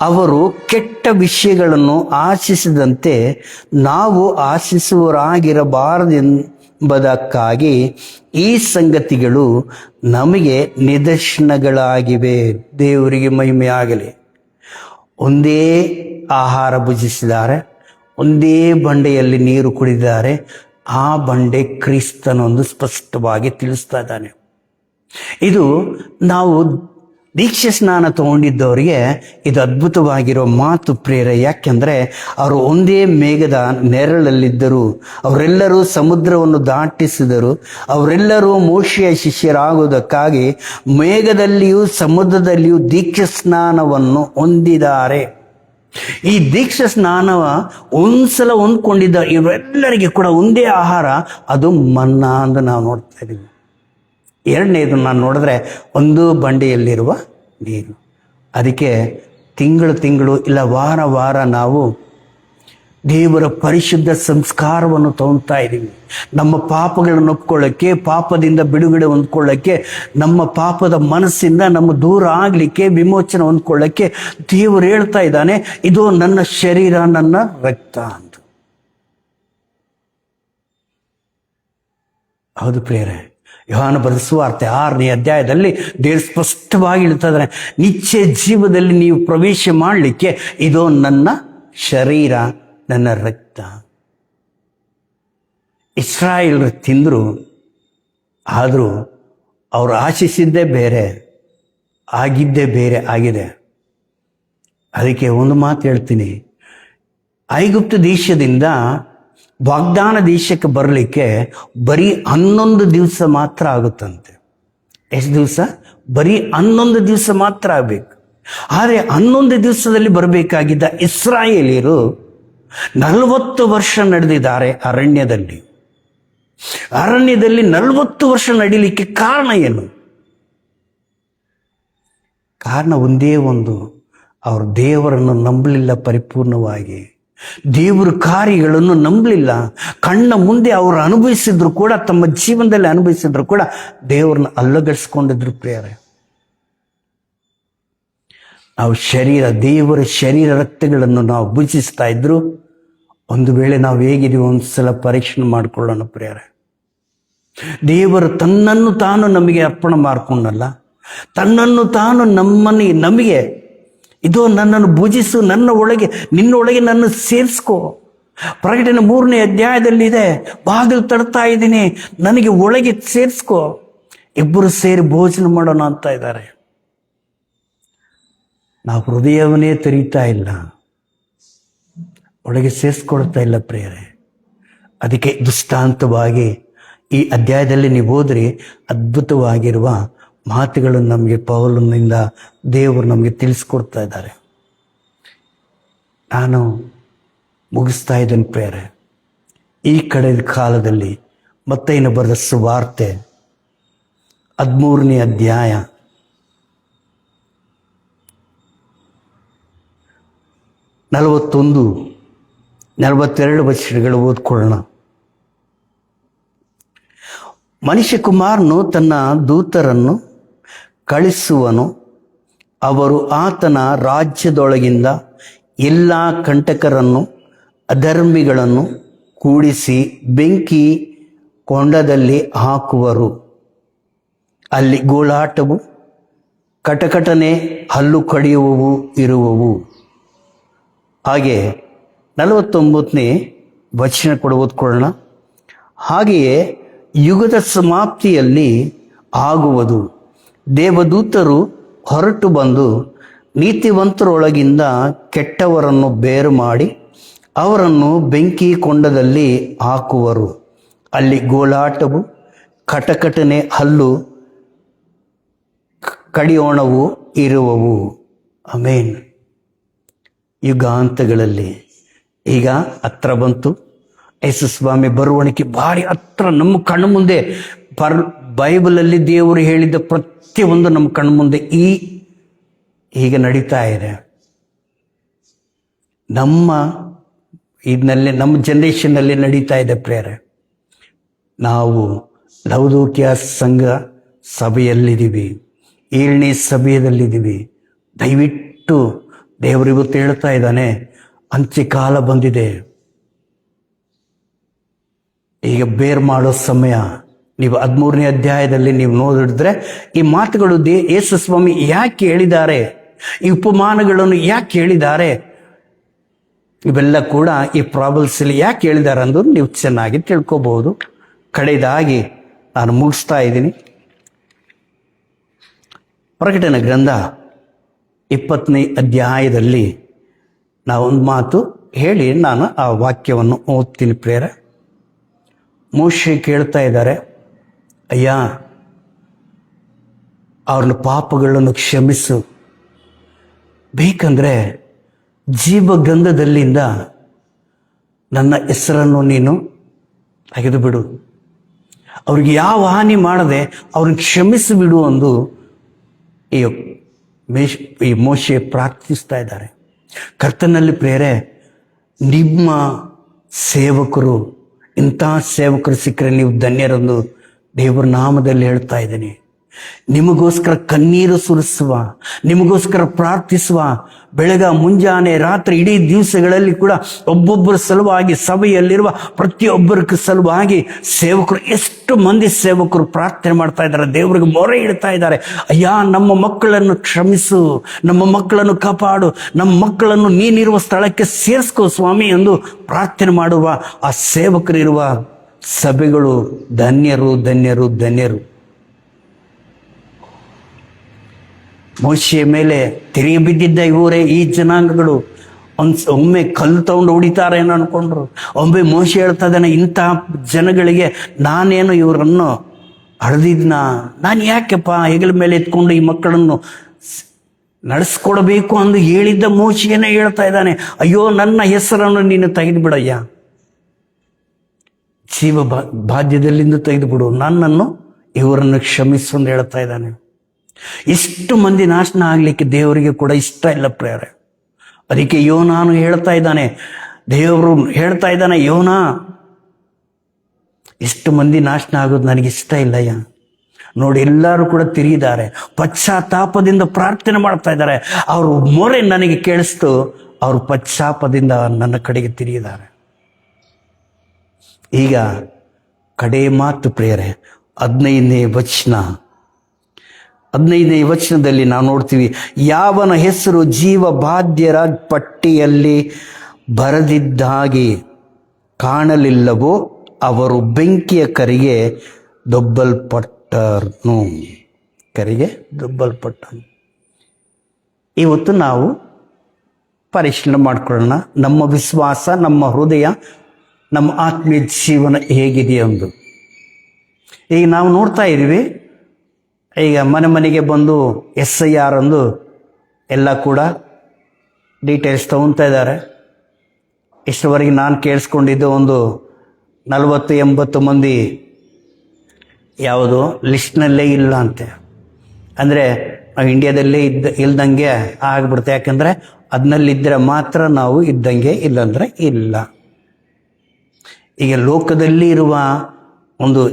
ಅವರು ಕೆಟ್ಟ ವಿಷಯಗಳನ್ನು ಆಶಿಸಿದಂತೆ ನಾವು ಆಶಿಸುವರಾಗಿರಬಾರದೆಂಬುದಕ್ಕಾಗಿ ಈ ಸಂಗತಿಗಳು ನಮಗೆ ನಿದರ್ಶನಗಳಾಗಿವೆ. ದೇವರಿಗೆ ಮಹಿಮೆ ಆಗಲಿ. ಒಂದೇ ಆಹಾರ ಭುಜಿಸಿದ್ದಾರೆ, ಒಂದೇ ಬಂಡೆಯಲ್ಲಿ ನೀರು ಕುಡಿದಿದ್ದಾರೆ. ಆ ಬಂಡೆ ಕ್ರಿಸ್ತನೊಂದು ಸ್ಪಷ್ಟವಾಗಿ ತಿಳಿಸ್ತಾ ಇದ್ದಾನೆ. ಇದು ನಾವು ದೀಕ್ಷೆ ಸ್ನಾನ ತಗೊಂಡಿದ್ದವರಿಗೆ ಇದು ಅದ್ಭುತವಾಗಿರೋ ಮಾತು ಪ್ರೇರ. ಯಾಕೆಂದ್ರೆ ಅವರು ಒಂದೇ ಮೇಘದ ನೆರಳಲ್ಲಿದ್ದರು. ಅವರೆಲ್ಲರೂ ಸಮುದ್ರವನ್ನು ದಾಟಿಸಿದರು. ಅವರೆಲ್ಲರೂ ಮೋಶೆಯ ಶಿಷ್ಯರಾಗುವುದಕ್ಕಾಗಿ ಮೇಘದಲ್ಲಿಯೂ ಸಮುದ್ರದಲ್ಲಿಯೂ ದೀಕ್ಷೆ ಸ್ನಾನವನ್ನು ಹೊಂದಿದ್ದಾರೆ. ಈ ದೀಕ್ಷಾ ಸ್ನಾನವ ಒಂದ್ಸಲ ಹೊಂದ್ಕೊಂಡಿದ್ದ ಇವರೆಲ್ಲರಿಗೆ ಕೂಡ ಒಂದೇ ಆಹಾರ, ಅದು ಮನ್ನಾ ಅಂತ ನಾವು ನೋಡ್ತಾ ಇದ್ದೀವಿ. ಎರಡನೇದು ನಾನು ನೋಡಿದ್ರೆ ಒಂದು ಬಂಡೆಯಲ್ಲಿರುವ ನೀರು. ಅದಕ್ಕೆ ತಿಂಗಳು ಇಲ್ಲ ವಾರ ನಾವು ದೇವರ ಪರಿಶುದ್ಧ ಸಂಸ್ಕಾರವನ್ನು ತಗೊಳ್ತಾ ಇದ್ದೀವಿ. ನಮ್ಮ ಪಾಪಗಳನ್ನು ಒಪ್ಕೊಳ್ಳೋಕ್ಕೆ, ಪಾಪದಿಂದ ಬಿಡುಗಡೆ ಹೊಂದ್ಕೊಳ್ಳೋಕ್ಕೆ, ನಮ್ಮ ಪಾಪದ ಮನಸ್ಸಿಂದ ನಮ್ಮ ದೂರ ಆಗಲಿಕ್ಕೆ, ವಿಮೋಚನೆ ಹೊಂದ್ಕೊಳ್ಳೋಕ್ಕೆ ದೇವರು ಹೇಳ್ತಾ ಇದ್ದಾನೆ, ಇದು ನನ್ನ ಶರೀರ, ನನ್ನ ರಕ್ತ ಅಂತ. ಹೌದು ಪ್ರಿಯರೇ, ಯೋಹಾನ ಬರೆದ ಸುವಾರ್ತೆ 6ನೇ ಅಧ್ಯಾಯದಲ್ಲಿ ದೇವರು ಸ್ಪಷ್ಟವಾಗಿ ಹೇಳ್ತಾ ಇದ್ದಾನೆ, ನಿತ್ಯ ಜೀವದಲ್ಲಿ ನೀವು ಪ್ರವೇಶ ಮಾಡಲಿಕ್ಕೆ ಇದು ನನ್ನ ಶರೀರ, ನನ್ನ ರಕ್ತ. ಇಸ್ರಾಯೇಲ್ರು ತಿಂದರು, ಆದರೂ ಅವರು ಆಶಿಸಿದ್ದೇ ಬೇರೆ, ಆಗಿದ್ದೇ ಬೇರೆ ಆಗಿದೆ. ಅದಕ್ಕೆ ಒಂದು ಮಾತು ಹೇಳ್ತೀನಿ, ಐಗುಪ್ತ ದೇಶದಿಂದ ವಾಗ್ದಾನ ದೇಶಕ್ಕೆ ಬರಲಿಕ್ಕೆ ಬರೀ 11 ದಿವಸ ಮಾತ್ರ ಆಗುತ್ತಂತೆ. ಎಷ್ಟು ದಿವಸ? ಬರೀ 11 ದಿವಸ ಮಾತ್ರ ಆಗಬೇಕು. ಆದರೆ 11 ದಿವಸದಲ್ಲಿ ಬರಬೇಕಾಗಿದ್ದ ಇಸ್ರಾಯೇಲಿಯರು 40 ವರ್ಷ ನಡೆದಿದ್ದಾರೆ ಅರಣ್ಯದಲ್ಲಿ. 40 ವರ್ಷ ನಡೀಲಿಕ್ಕೆ ಕಾರಣ ಏನು? ಕಾರಣ ಒಂದೇ ಒಂದು, ಅವರು ದೇವರನ್ನು ನಂಬಲಿಲ್ಲ ಪರಿಪೂರ್ಣವಾಗಿ. ದೇವರ ಕಾರ್ಯಗಳನ್ನು ನಂಬಲಿಲ್ಲ. ಕಣ್ಣ ಮುಂದೆ ಅವರು ಅನುಭವಿಸಿದ್ರು ಕೂಡ, ತಮ್ಮ ಜೀವನದಲ್ಲಿ ಅನುಭವಿಸಿದ್ರು ಕೂಡ ದೇವರನ್ನ ಅಲ್ಲಗಡಿಸ್ಕೊಂಡಿದ್ರು ಪ್ರಿಯರೇ. ನಾವು ದೇವರ ಶರೀರ ರಕ್ತಗಳನ್ನು ನಾವು ಭುಜಿಸ್ತಾ ಇದ್ರು. ಒಂದು ವೇಳೆ ನಾವು ಹೇಗಿದ್ದೀವಿ ಒಂದ್ಸಲ ಪರೀಕ್ಷೆ ಮಾಡಿಕೊಳ್ಳೋಣ ಪ್ರಿಯರೇ. ದೇವರು ತನ್ನನ್ನು ತಾನು ನಮಗೆ ಅರ್ಪಣೆ ಮಾಡಿಕೊಂಡಲ್ಲ, ತನ್ನನ್ನು ತಾನು ನಮಗೆ ಇದು ನನ್ನನ್ನು ಭುಜಿಸು, ನಿನ್ನೊಳಗೆ ನನ್ನ ಸೇರಿಸ್ಕೋ. ಪ್ರಕಟಣೆ 3ನೇ ಅಧ್ಯಾಯದಲ್ಲಿದೆ, ಬಾಗಿಲು ತಡ್ತಾ ಇದ್ದೀನಿ, ನನಗೆ ಒಳಗೆ ಸೇರಿಸ್ಕೋ, ಇಬ್ಬರು ಸೇರಿ ಭೋಜನ ಮಾಡೋಣ ಅಂತ ಇದ್ದಾರೆ. ನಾವು ಹೃದಯವನ್ನೇ ತೆರೀತಾ ಇಲ್ಲ, ಒಳಗೆ ಸೇರಿಸ್ಕೊಳ್ತಾ ಇಲ್ಲ ಪ್ರಿಯರೇ. ಅದಕ್ಕೆ ದೃಷ್ಟಾಂತವಾಗಿ ಈ ಅಧ್ಯಾಯದಲ್ಲಿ ನೀವು ಹೋದ್ರಿ ಅದ್ಭುತವಾಗಿರುವ ಮಾತುಗಳನ್ನು ನಮಗೆ ಪೌಲನಿಂದ ದೇವರು ನಮಗೆ ತಿಳಿಸ್ಕೊಡ್ತಾ ಇದ್ದಾರೆ. ನಾನು ಮುಗಿಸ್ತಾ ಇದ್ದೇನೆ ಪ್ರೇರೆ. ಈ ಕಡೆಯ ಕಾಲದಲ್ಲಿ ಮತ್ತೇನು ಬರೆದ ಸುವಾರ್ತೆ 13ನೇ ಅಧ್ಯಾಯ 41, 42 ವಚನಗಳು ಓದ್ಕೊಳ್ಳೋಣ. ಮನುಷ್ಯಕುಮಾರನು ತನ್ನ ದೂತರನ್ನು ಕಳಿಸುವನು, ಅವರು ಆತನ ರಾಜ್ಯದೊಳಗಿಂದ ಎಲ್ಲ ಕಂಟಕರನ್ನು ಅಧರ್ಮಿಗಳನ್ನು ಕೂಡಿಸಿ ಬೆಂಕಿ ಕೊಂಡದಲ್ಲಿ ಹಾಕುವರು. ಅಲ್ಲಿ ಗೋಳಾಟವು ಕಟಕಟನೆ ಹಲ್ಲು ಕಡಿಯುವವು ಇರುವವು. ಹಾಗೆ 49ನೇ ವಚನ ಕೂಡ ಓದ್ಕೊಳ್ಳೋಣ. ಹಾಗೆಯೇ ಯುಗದ ಸಮಾಪ್ತಿಯಲ್ಲಿ ಆಗುವುದು. ದೇವದೂತರು ಹೊರಟು ಬಂದು ನೀತಿವಂತರೊಳಗಿಂದ ಕೆಟ್ಟವರನ್ನು ಬೇರು ಮಾಡಿ ಅವರನ್ನು ಬೆಂಕಿ ಕೊಂಡದಲ್ಲಿ ಹಾಕುವರು. ಅಲ್ಲಿ ಗೋಳಾಟವು ಕಟಕಟನೆ ಹಲ್ಲು ಕಡಿಯೋಣವು ಇರುವವು. ಆಮೇನ್. ಯುಗಾಂತಗಳಲ್ಲಿ ಈಗ ಹತ್ರ ಬಂತು. ಯೇಸು ಸ್ವಾಮಿ ಬರುವಣಿಕೆ ಭಾರಿ ಹತ್ರ, ನಮ್ಮ ಕಣ್ಣು ಮುಂದೆ ಬೈಬಲಲ್ಲಿ ದೇವರು ಹೇಳಿದ ಪ್ರತಿಯೊಂದು ನಮ್ಮ ಕಣ್ಣು ಮುಂದೆ ಈಗ ನಡೀತಾ ಇದೆ. ನಮ್ಮ ನಮ್ಮ ಜನ್ರೇಷನ್ನಲ್ಲಿ ನಡೀತಾ ಇದೆ ಪ್ರೇರೆ. ನಾವು ಲವದೋಕಿಯ ಸಂಘ ಸಭೆಯಲ್ಲಿದ್ದೀವಿ, 7ನೇ ಸಭೆಯಲ್ಲಿದ್ದೀವಿ. ದಯವಿಟ್ಟು ದೇವರು ಇವತ್ತು ಹೇಳ್ತಾ ಇದ್ದಾನೆ, ಅಂತ್ಯಕಾಲ ಬಂದಿದೆ, ಈಗ ಬೇರ್ ಮಾಡೋ ಸಮಯ. ನೀವು 13ನೇ ಅಧ್ಯಾಯದಲ್ಲಿ ನೀವು ನೋಡಿದ್ರೆ ಈ ಮಾತುಗಳು ಯೇಸು ಸ್ವಾಮಿ ಯಾಕೆ ಹೇಳಿದ್ದಾರೆ, ಈ ಉಪಮಾನಗಳನ್ನು ಯಾಕೆ ಹೇಳಿದ್ದಾರೆ, ಇವೆಲ್ಲ ಕೂಡ ಈ ಪ್ರಾಬಲ್ಸಲ್ಲಿ ಯಾಕೆ ಹೇಳಿದ್ದಾರೆ ಅಂದು ನೀವು ಚೆನ್ನಾಗಿ ತಿಳ್ಕೋಬಹುದು. ಕಡೆಯದಾಗಿ ನಾನು ಮುಗಿಸ್ತಾ ಇದ್ದೀನಿ. ಪ್ರಕಟಣೆ ಗ್ರಂಥ 20ನೇ ಅಧ್ಯಾಯದಲ್ಲಿ ನಾವೊಂದು ಮಾತು ಹೇಳಿ ನಾನು ಆ ವಾಕ್ಯವನ್ನು ಓದ್ತೀನಿ ಪ್ರೇರೆ. ಮೋಶೆ ಕೇಳ್ತಾ ಇದ್ದಾರೆ, ಅಯ್ಯ ಅವ್ರನ್ನ ಪಾಪಗಳನ್ನು ಕ್ಷಮಿಸು, ಬೇಕಂದ್ರೆ ಜೀವಗಂಧದಲ್ಲಿಂದ ನನ್ನ ಹೆಸರನ್ನು ನೀನು ತೆಗೆದು ಬಿಡು, ಅವ್ರಿಗೆ ಯಾವ ಹಾನಿ ಮಾಡದೆ ಅವ್ರನ್ನ ಕ್ಷಮಿಸಿಬಿಡು ಎಂದು ಈ ಮೋಶೆ ಪ್ರಾರ್ಥಿಸ್ತಾ ಇದ್ದಾರೆ. ಕರ್ತನಲ್ಲಿ ಪ್ರೇರೆ, ನಿಮ್ಮ ಸೇವಕರು, ಇಂಥ ಸೇವಕರು ಸಿಕ್ಕರೆ ನೀವು ಧನ್ಯರೆಂದು ದೇವರ ನಾಮದಲ್ಲಿ ಹೇಳ್ತಾ ಇದ್ದೀನಿ. ನಿಮಗೋಸ್ಕರ ಕಣ್ಣೀರು ಸುರಿಸುವ, ನಿಮಗೋಸ್ಕರ ಪ್ರಾರ್ಥಿಸುವ, ಬೆಳಗ ಮುಂಜಾನೆ ರಾತ್ರಿ ಇಡೀ ದಿವಸಗಳಲ್ಲಿ ಕೂಡ ಒಬ್ಬೊಬ್ಬರ ಸಲುವಾಗಿ, ಸಭೆಯಲ್ಲಿರುವ ಪ್ರತಿಯೊಬ್ಬರ ಸಲುವಾಗಿ ಸೇವಕರು, ಎಷ್ಟು ಮಂದಿ ಸೇವಕರು ಪ್ರಾರ್ಥನೆ ಮಾಡ್ತಾ ಇದ್ದಾರೆ, ದೇವರಿಗೆ ಮೊರೆ ಇಡ್ತಾ ಇದ್ದಾರೆ. ಅಯ್ಯ, ನಮ್ಮ ಮಕ್ಕಳನ್ನು ಕ್ಷಮಿಸು, ನಮ್ಮ ಮಕ್ಕಳನ್ನು ಕಾಪಾಡು, ನಮ್ಮ ಮಕ್ಕಳನ್ನು ನೀನಿರುವ ಸ್ಥಳಕ್ಕೆ ಸೇರಿಸ್ಕೋ ಸ್ವಾಮಿ ಎಂದು ಪ್ರಾರ್ಥನೆ ಮಾಡುವ ಆ ಸೇವಕರಿರುವ ಸಭೆಗಳು ಧನ್ಯರು, ಧನ್ಯರು, ಧನ್ಯರು. ಮೋಶೆಯ ಮೇಲೆ ತಿರುಗಿ ಬಿದ್ದಿದ್ದ ಇವರೇ ಈ ಜನಾಂಗಗಳು ಒಮ್ಮೆ ಕಲ್ಲು ತಗೊಂಡು ಹೊಡಿತಾರೆ ಏನೋ ಅನ್ಕೊಂಡ್ರು. ಒಮ್ಮೆ ಮೋಶೆ ಹೇಳ್ತಾ ಇದ್ದಾನೆ, ಇಂಥ ಜನಗಳಿಗೆ ನಾನೇನು ಇವರನ್ನು ಹಡ್ದಿದ್ನ, ನಾನು ಯಾಕೆಪ್ಪ ಹೆಗಲ ಮೇಲೆ ಎತ್ಕೊಂಡು ಈ ಮಕ್ಕಳನ್ನು ನಡೆಸ್ಕೊಡ್ಬೇಕು ಅಂದು ಹೇಳಿದ್ದ ಮೋಶೆಯನ್ನೇ ಹೇಳ್ತಾ ಇದ್ದಾನೆ. ಅಯ್ಯೋ, ನನ್ನ ಹೆಸರನ್ನು ನೀನು ತೆಗೆದುಬಿಡಯ್ಯ, ಜೀವ ಬಾಧ್ಯದಲ್ಲಿಂದ ತೆಗೆದುಬಿಡು, ನನ್ನನ್ನು ಇವರನ್ನು ಕ್ಷಮಿಸು ಅಂತ ಹೇಳ್ತಾ ಇದ್ದಾನೆ. ಎಷ್ಟು ಮಂದಿ ನಾಶನ ಆಗ್ಲಿಕ್ಕೆ ದೇವರಿಗೆ ಕೂಡ ಇಷ್ಟ ಇಲ್ಲ ಪ್ರೇರೆ. ಅದಕ್ಕೆ ಯೋನಾನು ಹೇಳ್ತಾ ಇದ್ದಾನೆ, ದೇವರು ಹೇಳ್ತಾ ಇದ್ದಾನೆ, ಯೋನ, ಎಷ್ಟು ಮಂದಿ ನಾಶನ ಆಗೋದು ನನಗೆ ಇಷ್ಟ ಇಲ್ಲಯ್ಯ. ನೋಡಿ, ಎಲ್ಲರೂ ಕೂಡ ತಿರುಗಿದ್ದಾರೆ, ಪಶ್ಚಾತ್ತಾಪದಿಂದ ಪ್ರಾರ್ಥನೆ ಮಾಡ್ತಾ ಇದ್ದಾರೆ. ಅವ್ರ ಮೊರೆ ನನಗೆ ಕೇಳಿಸ್ತು, ಅವರು ಪಶ್ಚಾತ್ತಾಪದಿಂದ ನನ್ನ ಕಡೆಗೆ ತಿರುಗಿದ್ದಾರೆ. ಈಗ ಕಡೆ ಮಾತು ಪ್ರೇರೆ, 15ನೇ ವಚನದಲ್ಲಿ ನಾವು ನೋಡ್ತೀವಿ, ಯಾವನ ಹೆಸರು ಜೀವ ಬಾಧ್ಯರ ಪಟ್ಟಿಯಲ್ಲಿ ಬರೆದಿದ್ದಾಗಿ ಕಾಣಲಿಲ್ಲವೋ ಅವರು ಬೆಂಕಿಯ ಕರಿಗೆ ದೊಬ್ಬಲ್ಪಟ್ಟನು. ಇವತ್ತು ನಾವು ಪರಿಶೀಲನೆ ಮಾಡ್ಕೊಳ್ಳೋಣ. ನಮ್ಮ ವಿಶ್ವಾಸ, ನಮ್ಮ ಹೃದಯ ನಮ್ಮ ಆತ್ಮೀಯ ಜೀವನ ಹೇಗಿದೆ ಎಂದು. ಈಗ ನಾವು ನೋಡ್ತಾ ಇದ್ದೀವಿ, ಈಗ ಮನೆ ಮನೆಗೆ ಬಂದು SIR ಅಂದು ಎಲ್ಲ ಕೂಡ ಡೀಟೇಲ್ಸ್ ತೊಗೊತಾ ಇದ್ದಾರೆ. ಇಷ್ಟವರೆಗೆ ನಾನು ಕೇಳಿಸ್ಕೊಂಡಿದ್ದು ಒಂದು 40-80 ಮಂದಿ ಯಾವುದು ಲಿಸ್ಟ್ನಲ್ಲೇ ಇಲ್ಲ ಅಂತೆ. ಅಂದರೆ ನಾವು ಇಂಡಿಯಾದಲ್ಲೇ ಇಲ್ದಂಗೆ ಆಗ್ಬಿಡುತ್ತೆ. ಯಾಕಂದರೆ ಅದನ್ನಲ್ಲಿದ್ದರೆ ಮಾತ್ರ ನಾವು ಇದ್ದಂಗೆ, ಇಲ್ಲಂದರೆ ಇಲ್ಲ. ಈಗ ಲೋಕದಲ್ಲಿ ಇರುವ ಒಂದು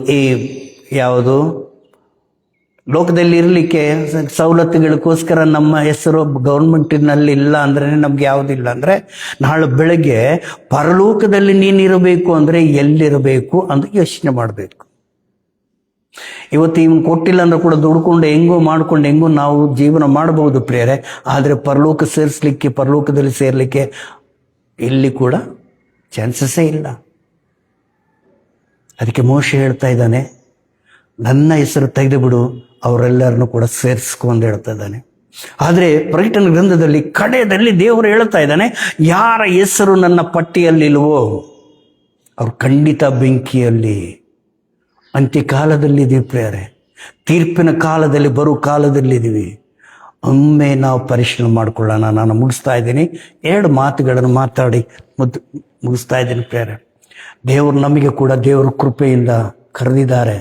ಯಾವುದು ಲೋಕದಲ್ಲಿ ಇರಲಿಕ್ಕೆ ಸವಲತ್ತುಗಳಿಗೋಸ್ಕರ ನಮ್ಮ ಹೆಸರು ಗೌರ್ಮೆಂಟಿನಲ್ಲಿ ಇಲ್ಲ ಅಂದರೆ ನಮ್ಗೆ ಯಾವುದಿಲ್ಲ. ಅಂದರೆ ನಾಳೆ ಬೆಳಗ್ಗೆ ಪರಲೋಕದಲ್ಲಿ ನೀನಿರಬೇಕು ಅಂದರೆ ಎಲ್ಲಿರಬೇಕು ಅಂತ ಯೋಚನೆ ಮಾಡಬೇಕು. ಇವತ್ತು ಇವನು ಕೊಟ್ಟಿಲ್ಲ ಅಂದ್ರೆ ಕೂಡ ದುಡ್ಕೊಂಡು ಹೆಂಗೋ ನಾವು ಜೀವನ ಮಾಡಬಹುದು ಪ್ರಿಯರೇ. ಆದರೆ ಪರಲೋಕದಲ್ಲಿ ಸೇರ್ಲಿಕ್ಕೆ ಇಲ್ಲಿ ಕೂಡ ಚಾನ್ಸಸ್ಸೇ ಇಲ್ಲ. ಅದಕ್ಕೆ ಮೋಶೆ ಹೇಳ್ತಾ ಇದ್ದಾನೆ, ನನ್ನ ಹೆಸರು ತೆಗೆದುಬಿಡು, ಅವರೆಲ್ಲರನ್ನು ಕೂಡ ಸೇರಿಸ್ಕೊ ಅಂತ ಹೇಳ್ತಾ ಇದ್ದಾನೆ. ಆದರೆ ಪ್ರಕಟಣೆ ಗ್ರಂಥದಲ್ಲಿ ಕಡೆಯಲ್ಲಿ ದೇವರು ಹೇಳ್ತಾ ಇದ್ದಾನೆ, ಯಾರ ಹೆಸರು ನನ್ನ ಪಟ್ಟಿಯಲ್ಲಿಲ್ವೋ ಅವ್ರು ಖಂಡಿತ ಬೆಂಕಿಯಲ್ಲಿ. ಅಂತ್ಯಕಾಲದಲ್ಲಿದ್ದೀವಿ ಪ್ರಿಯರೇ, ತೀರ್ಪಿನ ಕಾಲದಲ್ಲಿ, ಬರೋ ಕಾಲದಲ್ಲಿದ್ದೀವಿ. ಒಮ್ಮೆ ನಾವು ಪರಿಶೀಲನೆ ಮಾಡಿಕೊಳ್ಳೋಣ. ನಾನು ಮುಗಿಸ್ತಾ ಇದ್ದೀನಿ, 2 ಮಾತುಗಳನ್ನು ಮಾತಾಡಿ ಮುಗಿಸ್ತಾ ಇದ್ದೀನಿ ಪ್ರಿಯರೇ. ದೇವರು ನಮಗೆ ಕೂಡ ದೇವರ ಕೃಪೆಯಿಂದ ಕರೆದಿದ್ದಾರೆ,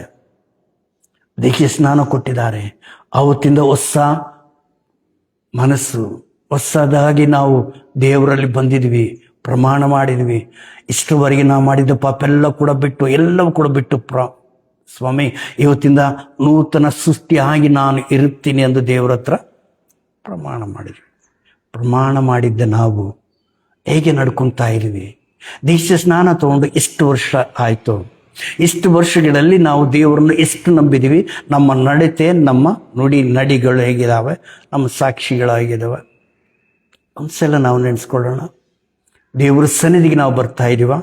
ದೀಕ್ಷೆ ಸ್ನಾನ ಕೊಟ್ಟಿದ್ದಾರೆ. ಆವತ್ತಿಂದ ಹೊಸ ಮನಸ್ಸು, ಹೊಸದಾಗಿ ನಾವು ದೇವರಲ್ಲಿ ಬಂದಿದ್ವಿ, ಪ್ರಮಾಣ ಮಾಡಿದ್ವಿ. ಇಷ್ಟವರೆಗೆ ನಾವು ಮಾಡಿದ ಪಾಪ ಎಲ್ಲವೂ ಕೂಡ ಬಿಟ್ಟು ಸ್ವಾಮಿ ಇವತ್ತಿಂದ ನೂತನ ಸೃಷ್ಟಿಯಾಗಿ ನಾನು ಇರುತ್ತೀನಿ ಎಂದು ದೇವರ ಹತ್ರ ಪ್ರಮಾಣ ಮಾಡಿದ್ವಿ. ಪ್ರಮಾಣ ಮಾಡಿದ್ದ ನಾವು ಹೇಗೆ ನಡ್ಕೊತಾ ಇದ್ದೀವಿ? ದೀಕ್ಷೆ ಸ್ನಾನ ತಗೊಂಡು ಎಷ್ಟು ವರ್ಷ ಆಯಿತು? ಇಷ್ಟು ವರ್ಷಗಳಲ್ಲಿ ನಾವು ದೇವರನ್ನು ಎಷ್ಟು ನಂಬಿದ್ದೀವಿ? ನಮ್ಮ ನಡತೆ, ನಮ್ಮ ನುಡಿ ನಡಿಗಳು ಹೇಗಿದ್ದಾವೆ? ನಮ್ಮ ಸಾಕ್ಷಿಗಳು ಹೇಗಿದ್ದಾವೆ? ಒಂದ್ಸಲ ನಾವು ನೆನೆಸ್ಕೊಳ್ಳೋಣ. ದೇವರ ಸನ್ನಿಧಿಗೆ ನಾವು ಬರ್ತಾ ಇದ್ದೀವ?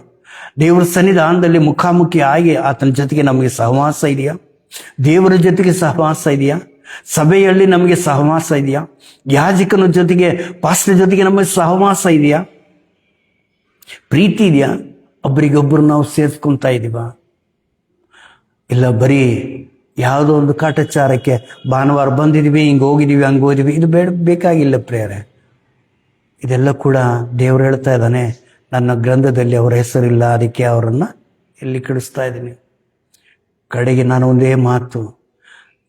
ದೇವರ ಸನ್ನಿಧಾನದಲ್ಲಿ ಮುಖಾಮುಖಿ ಆಗಿ ಆತನ ಜೊತೆಗೆ ನಮಗೆ ಸಹವಾಸ ಇದೆಯಾ? ದೇವರ ಜೊತೆಗೆ ಸಹವಾಸ ಇದೆಯಾ? ಸಭೆಯಲ್ಲಿ ನಮಗೆ ಸಹವಾಸ ಇದೆಯಾ? ಯಾಜಕನ ಜೊತೆಗೆ, ಪಾಸ್ಟರ್ ಜೊತೆಗೆ ನಮಗೆ ಸಹವಾಸ ಇದೆಯಾ? ಪ್ರೀತಿ ಇದೆಯಾ? ಒಬ್ಬರಿಗೊಬ್ಬರು ನಾವು ಸೇರಿಸ್ಕೊತಾ ಇದ್ದೀವ? ಇಲ್ಲ ಬರೀ ಯಾವುದೋ ಒಂದು ಕಾಟಾಚಾರಕ್ಕೆ ಭಾನುವಾರ ಬಂದಿದ್ದೀವಿ, ಹಿಂಗೆ ಹೋಗಿದ್ದೀವಿ, ಹಂಗೆ ಹೋಗಿದ್ದೀವಿ, ಇದು ಬೇಕಾಗಿಲ್ಲ ಪ್ರಿಯರೇ. ಇದೆಲ್ಲ ಕೂಡ ದೇವರು ಹೇಳ್ತಾ ಇದ್ದಾನೆ, ನನ್ನ ಗ್ರಂಥದಲ್ಲಿ ಅವರ ಹೆಸರಿಲ್ಲ, ಅದಕ್ಕೆ ಅವರನ್ನು ಎಲ್ಲಿ ಕಳಿಸ್ತಾ ಇದ್ದೀನಿ. ಕಡೆಗೆ ನಾನು ಒಂದೇ ಮಾತು,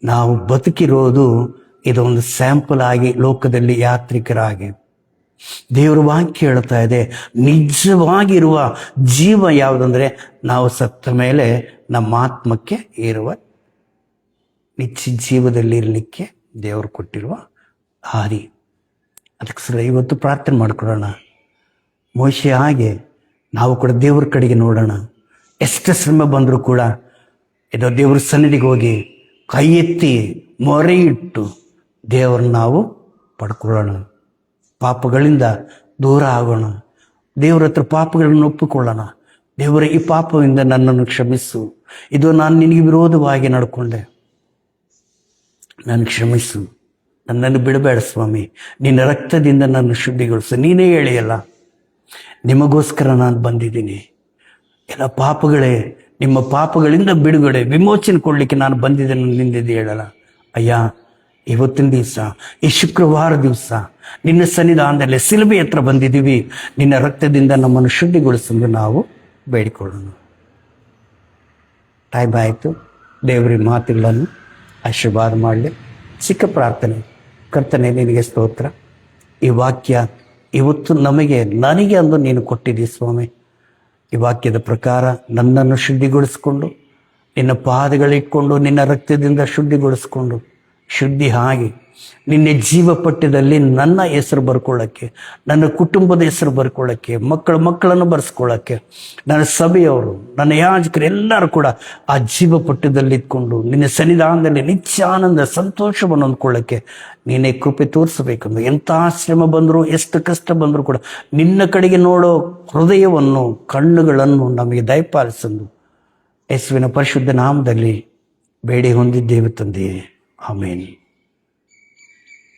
ನಾವು ಬದುಕಿರೋದು ಇದೊಂದು ಸ್ಯಾಂಪಲ್ ಆಗಿ, ಲೋಕದಲ್ಲಿ ಯಾತ್ರಿಕರಾಗಿ. ದೇವರ ವಾಕ್ಯ ಹೇಳ್ತಾ ಇದೆ, ನಿಜವಾಗಿರುವ ಜೀವ ಯಾವುದಂದ್ರೆ ನಾವು ಸತ್ತ ಮೇಲೆ ನಮ್ಮ ಆತ್ಮಕ್ಕೆ ಇರುವ ನಿತ್ಯ ಜೀವದಲ್ಲಿ ಇರಲಿಕ್ಕೆ ದೇವರು ಕೊಟ್ಟಿರುವ ಹಾದಿ. ಅದಕ್ಕೆ ಸಲ ಇವತ್ತು ಪ್ರಾರ್ಥನೆ ಮಾಡ್ಕೊಳ್ಳೋಣ. ಮೋಶೆ ಹಾಗೆ ನಾವು ಕೂಡ ದೇವ್ರ ಕಡೆಗೆ ನೋಡೋಣ. ಎಷ್ಟು ಶ್ರಮ ಬಂದರೂ ಕೂಡ ಇದು ದೇವ್ರ ಸನ್ನಿಧಿಗೆ ಹೋಗಿ ಕೈ ಎತ್ತಿ ಮೊರೆ ಇಟ್ಟು ದೇವರನ್ನ ನಾವು ಪಡ್ಕೊಳ್ಳೋಣ. ಪಾಪಗಳಿಂದ ದೂರ ಆಗೋಣ. ದೇವರ ಹತ್ರ ಪಾಪಗಳನ್ನು ಒಪ್ಪಿಕೊಳ್ಳೋಣ. ದೇವರ ಈ ಪಾಪದಿಂದ ನನ್ನನ್ನು ಕ್ಷಮಿಸು, ಇದು ನಾನು ನಿನಗೆ ವಿರೋಧವಾಗಿ ನಡ್ಕೊಂಡೆ, ನಾನು ಕ್ಷಮಿಸು, ನನ್ನನ್ನು ಬಿಡಬೇಡ ಸ್ವಾಮಿ, ನಿನ್ನ ರಕ್ತದಿಂದ ನನ್ನ ಶುದ್ಧಿಗೊಳಿಸು. ನೀನೇ ಹೇಳಿಯಲ್ಲ, ನಿಮಗೋಸ್ಕರ ನಾನು ಬಂದಿದ್ದೀನಿ. ಎಲ್ಲ ಪಾಪಗಳೇ, ನಿಮ್ಮ ಪಾಪಗಳಿಂದ ಬಿಡುಗಡೆ ವಿಮೋಚನೆ ಕೊಡಲಿಕ್ಕೆ ನಾನು ಬಂದಿದ್ದೇನೆ ನಿಂದಿದ್ದು ಹೇಳಲ್ಲ. ಅಯ್ಯ, ಇವತ್ತಿನ ದಿವಸ, ಈ ಶುಕ್ರವಾರ ದಿವಸ ನಿನ್ನ ಸನ್ನಿಧಾನದಲ್ಲಿ ಶಿಲುಬೆ ಹತ್ರ ಬಂದಿದ್ದೀವಿ. ನಿನ್ನ ರಕ್ತದಿಂದ ನಮ್ಮನ್ನು ಶುದ್ಧಿಗೊಳಿಸಲು ನಾವು ಬೇಡಿಕೊಳ್ಳೋಣ. ಟೈಮ್ ಆಯಿತು. ದೇವರ ಮಾತುಗಳನ್ನು ಆಶೀರ್ವಾದ ಮಾಡಲಿ. ಚಿಕ್ಕ ಪ್ರಾರ್ಥನೆ. ಕರ್ತನೆ, ನಿನಗೆ ಸ್ತೋತ್ರ. ಈ ವಾಕ್ಯ ಇವತ್ತು ನನಗೆ ಅಂದು ನೀನು ಕೊಟ್ಟಿದ್ದೀ ಸ್ವಾಮಿ. ಈ ವಾಕ್ಯದ ಪ್ರಕಾರ ನನ್ನನ್ನು ಶುದ್ಧಿಗೊಳಿಸ್ಕೊಂಡು, ನಿನ್ನ ಪಾದಗಳಿಟ್ಕೊಂಡು, ನಿನ್ನ ರಕ್ತದಿಂದ ಶುದ್ಧಿಗೊಳಿಸ್ಕೊಂಡು, ಶುದ್ಧಿ ಆಗಿ ನಿನ್ನೆ ಜೀವ ಪಠ್ಯದಲ್ಲಿ ನನ್ನ ಹೆಸರು ಬರ್ಕೊಳ್ಳೋಕ್ಕೆ, ನನ್ನ ಕುಟುಂಬದ ಹೆಸರು ಬರ್ಕೊಳ್ಳೋಕ್ಕೆ, ಮಕ್ಕಳನ್ನು ಬರ್ಸ್ಕೊಳ್ಳೋಕ್ಕೆ, ನನ್ನ ಸಭೆಯವರು, ನನ್ನ ಯಾಜಕರು ಎಲ್ಲರೂ ಕೂಡ ಆ ಜೀವ ಪಠ್ಯದಲ್ಲಿ ಇಟ್ಕೊಂಡು ನಿನ್ನ ಸನ್ನಿಧಾನದಲ್ಲಿ ನಿತ್ಯಾನಂದ ಸಂತೋಷವನ್ನು ಹೊಂದ್ಕೊಳ್ಳೋಕ್ಕೆ ನೀನೇ ಕೃಪೆ ತೋರಿಸಬೇಕೆಂದು. ಎಂಥ ಶ್ರಮ ಬಂದರೂ, ಎಷ್ಟು ಕಷ್ಟ ಬಂದರೂ ಕೂಡ ನಿನ್ನ ಕಡೆಗೆ ನೋಡೋ ಹೃದಯವನ್ನು, ಕಣ್ಣುಗಳನ್ನು ನಮಗೆ ದಯಪಾಲಿಸಲು ಯೇಸುವಿನ ಪರಿಶುದ್ಧ ನಾಮದಲ್ಲಿ ಬೇಡಿ ಹೊಂದಿದ್ದೇವೆ ತಂದೆಯೇ, ಆಮೇನ್.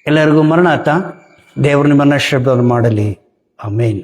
ಎಲ್ಲರಿಗೂ ಮರಣಾತ. ದೇವರು ನಿಮ್ಮನ್ನು ಆಶೀರ್ವಾದ ಮಾಡಲಿ. ಆಮೇನ್.